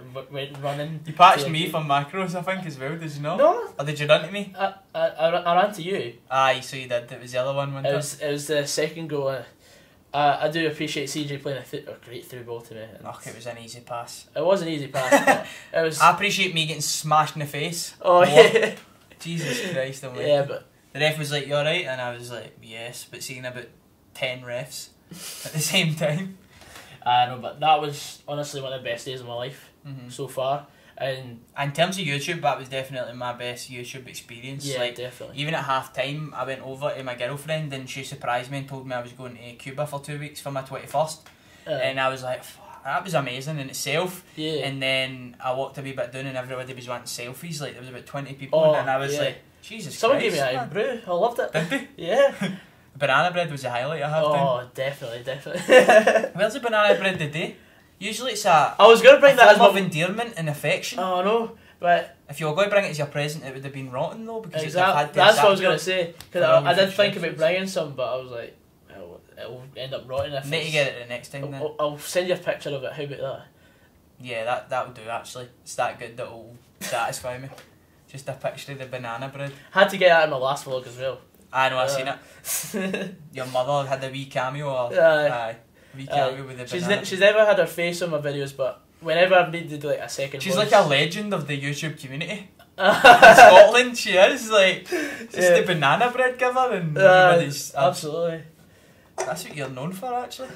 running. You patched me for macros, I think, as well, did you not? No. Or did you run to me? I ran to you. Aye, so you did. It was the other one, wasn't it? It was the second goal. I do appreciate CJ playing a great through ball to me. It was an easy pass. It was an easy pass, but it was... I appreciate me getting smashed in the face. Oh, yeah. Jesus Christ, I'm yeah, but... The ref was like, you alright? And I was like, yes, but seeing about 10 refs at the same time. I know, but that was honestly one of the best days of my life so far. And in terms of YouTube, that was definitely my best YouTube experience. Yeah, like, definitely. Even at half time, I went over to my girlfriend and she surprised me and told me I was going to Cuba for 2 weeks for my 21st. And I was like, that was amazing in itself. Yeah. And then I walked a wee bit down and everybody was wanting selfies. Like there was about 20 people and I was like, Jesus Someone Christ. Someone gave me a brew. I loved it. Did they? Yeah. Banana bread was a highlight, I have to. Oh, definitely. Where's the banana bread today? Usually it's a I was going to bring that as form of endearment and affection. Oh, no. But if you were going to bring it as your present, it would have been rotten though, because exactly. had to That's what I was going to say. Because I did think about bringing bringing some, but I was like, it'll end up rotting if need to get it the next time then. I'll send you a picture of it. How about that? Yeah, that'll do actually. It's that good that will satisfy me. Just a picture of the banana bread. Had to get that in my last vlog as well. I know, I've seen it. Your mother had a wee cameo. Aye. Wee cameo with the banana. She's never had her face on my videos, but whenever I've needed like a second she's voice, like a legend of the YouTube community. In Scotland, she is like just the banana bread giver and everybody's absolutely. That's what you're known for, actually.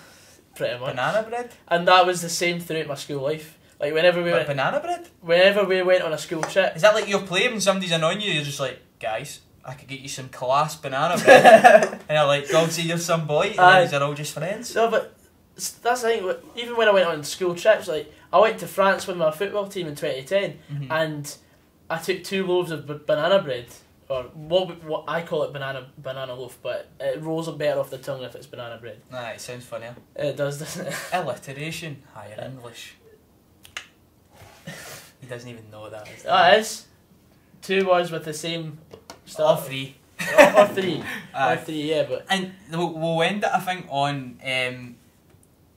Pretty much. Banana bread. And that was the same throughout my school life. Like whenever we went banana bread. Whenever we went on a school trip. Is that like you're playing and somebody's annoying you? You're just like, guys, I could get you some class banana bread. And they're like, Goggsy, you're some boy. And they're all just friends. No, but that's the thing. Even when I went on school trips, like I went to France with my football team in 2010, and I took 2 loaves of banana bread, or what I call it banana loaf, but it rolls better off the tongue if it's banana bread. Nah, it sounds funnier. It does, doesn't it? Alliteration, higher English. He doesn't even know that. That is 2 words with the same start. Or 3. Or 3. Or 3, yeah, but... And we'll end it, I think, on...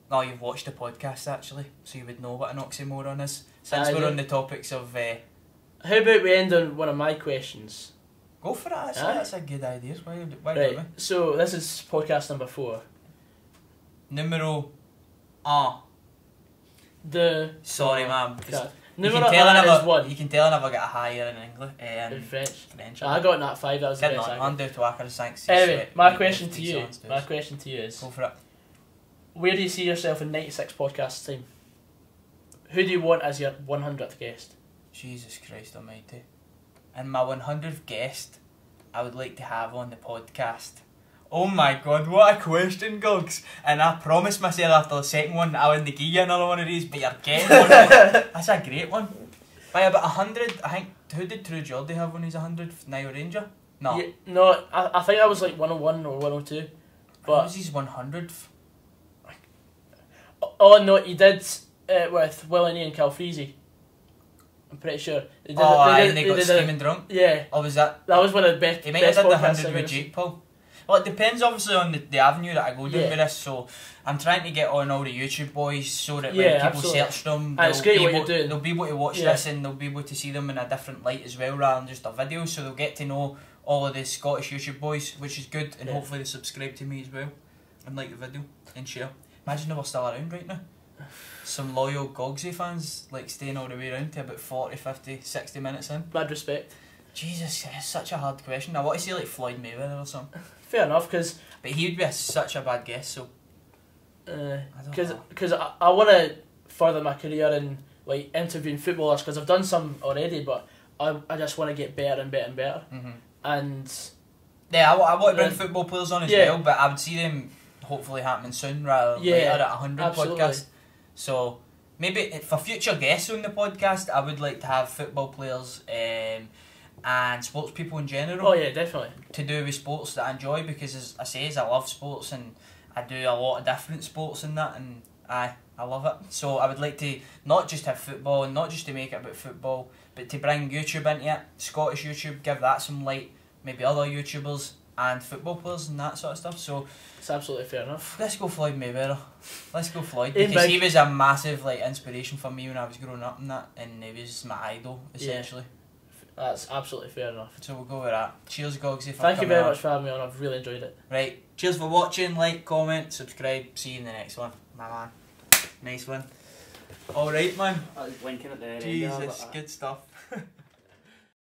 well, you've watched the podcast, actually, so you would know what an oxymoron is. Since we're on the topics of... How about we end on one of my questions? Go for it, actually. That's a good idea. Why right, don't we? So, this is podcast number 4. Numero... Ah. Sorry, ma'am. You can tell I never get a higher in English. In French. French. I got that 5. That was the best. Anyway, my question to you. My question to you is. Go for it. Where do you see yourself in 96 podcasts time? Who do you want as your 100th guest? Jesus Christ Almighty! And my 100th guest, I would like to have on the podcast. Oh my God, what a question, Goggs! And I promised myself after the second one that I wouldn't give you another one of these, but you're getting one. That's a great one. By about 100, I think, who did True Geordie have when he's 100? Nile Ranger? No. Yeah, no, I think that was like 101 or 102. But what was his 100th? Oh no, he did with Will and Ian Calfreezy. I'm pretty sure. They got steaming drunk? Yeah. Or was that... That was one of the best. He might have done the 100 with Jake Paul. Well, it depends obviously on the avenue that I go down with this, so I'm trying to get on all the YouTube boys so that when people search them, it's great what you're doing. They'll be able to watch this and they'll be able to see them in a different light as well rather than just a video, so they'll get to know all of the Scottish YouTube boys, which is good, and hopefully they subscribe to me as well and like the video and share. Imagine they were still around right now. Some loyal Goggsy fans like staying all the way around to about 40, 50, 60 minutes in. Mad respect. Jesus, it's such a hard question. I want to say like Floyd Mayweather or something. Fair enough, because... But he would be such a bad guest, so... Because I want to further my career in like interviewing footballers, because I've done some already, but I just want to get better and better and better. And... Yeah, I want to bring football players on as well, but I would see them hopefully happening soon rather than later at 100 podcasts. So maybe for future guests on the podcast, I would like to have football players and sports people in general. Oh yeah, definitely. To do with sports that I enjoy, because as I say, I love sports and I do a lot of different sports and that, and I love it. So I would like to not just have football and not just to make it about football, but to bring YouTube into it, Scottish YouTube, give that some light, maybe other YouTubers and football players and that sort of stuff. So it's absolutely fair enough. Let's go Floyd Mayweather. Let's go Floyd, because he was a massive inspiration for me when I was growing up and that, and he was my idol essentially. That's absolutely fair enough. So we'll go with that. Cheers, Goggsy. Thank you very much for having me on. I've really enjoyed it. Right. Cheers for watching. Like, comment, subscribe. See you in the next one. My man. Nice one. Alright, man. I was blinking at the end. Jesus, good stuff.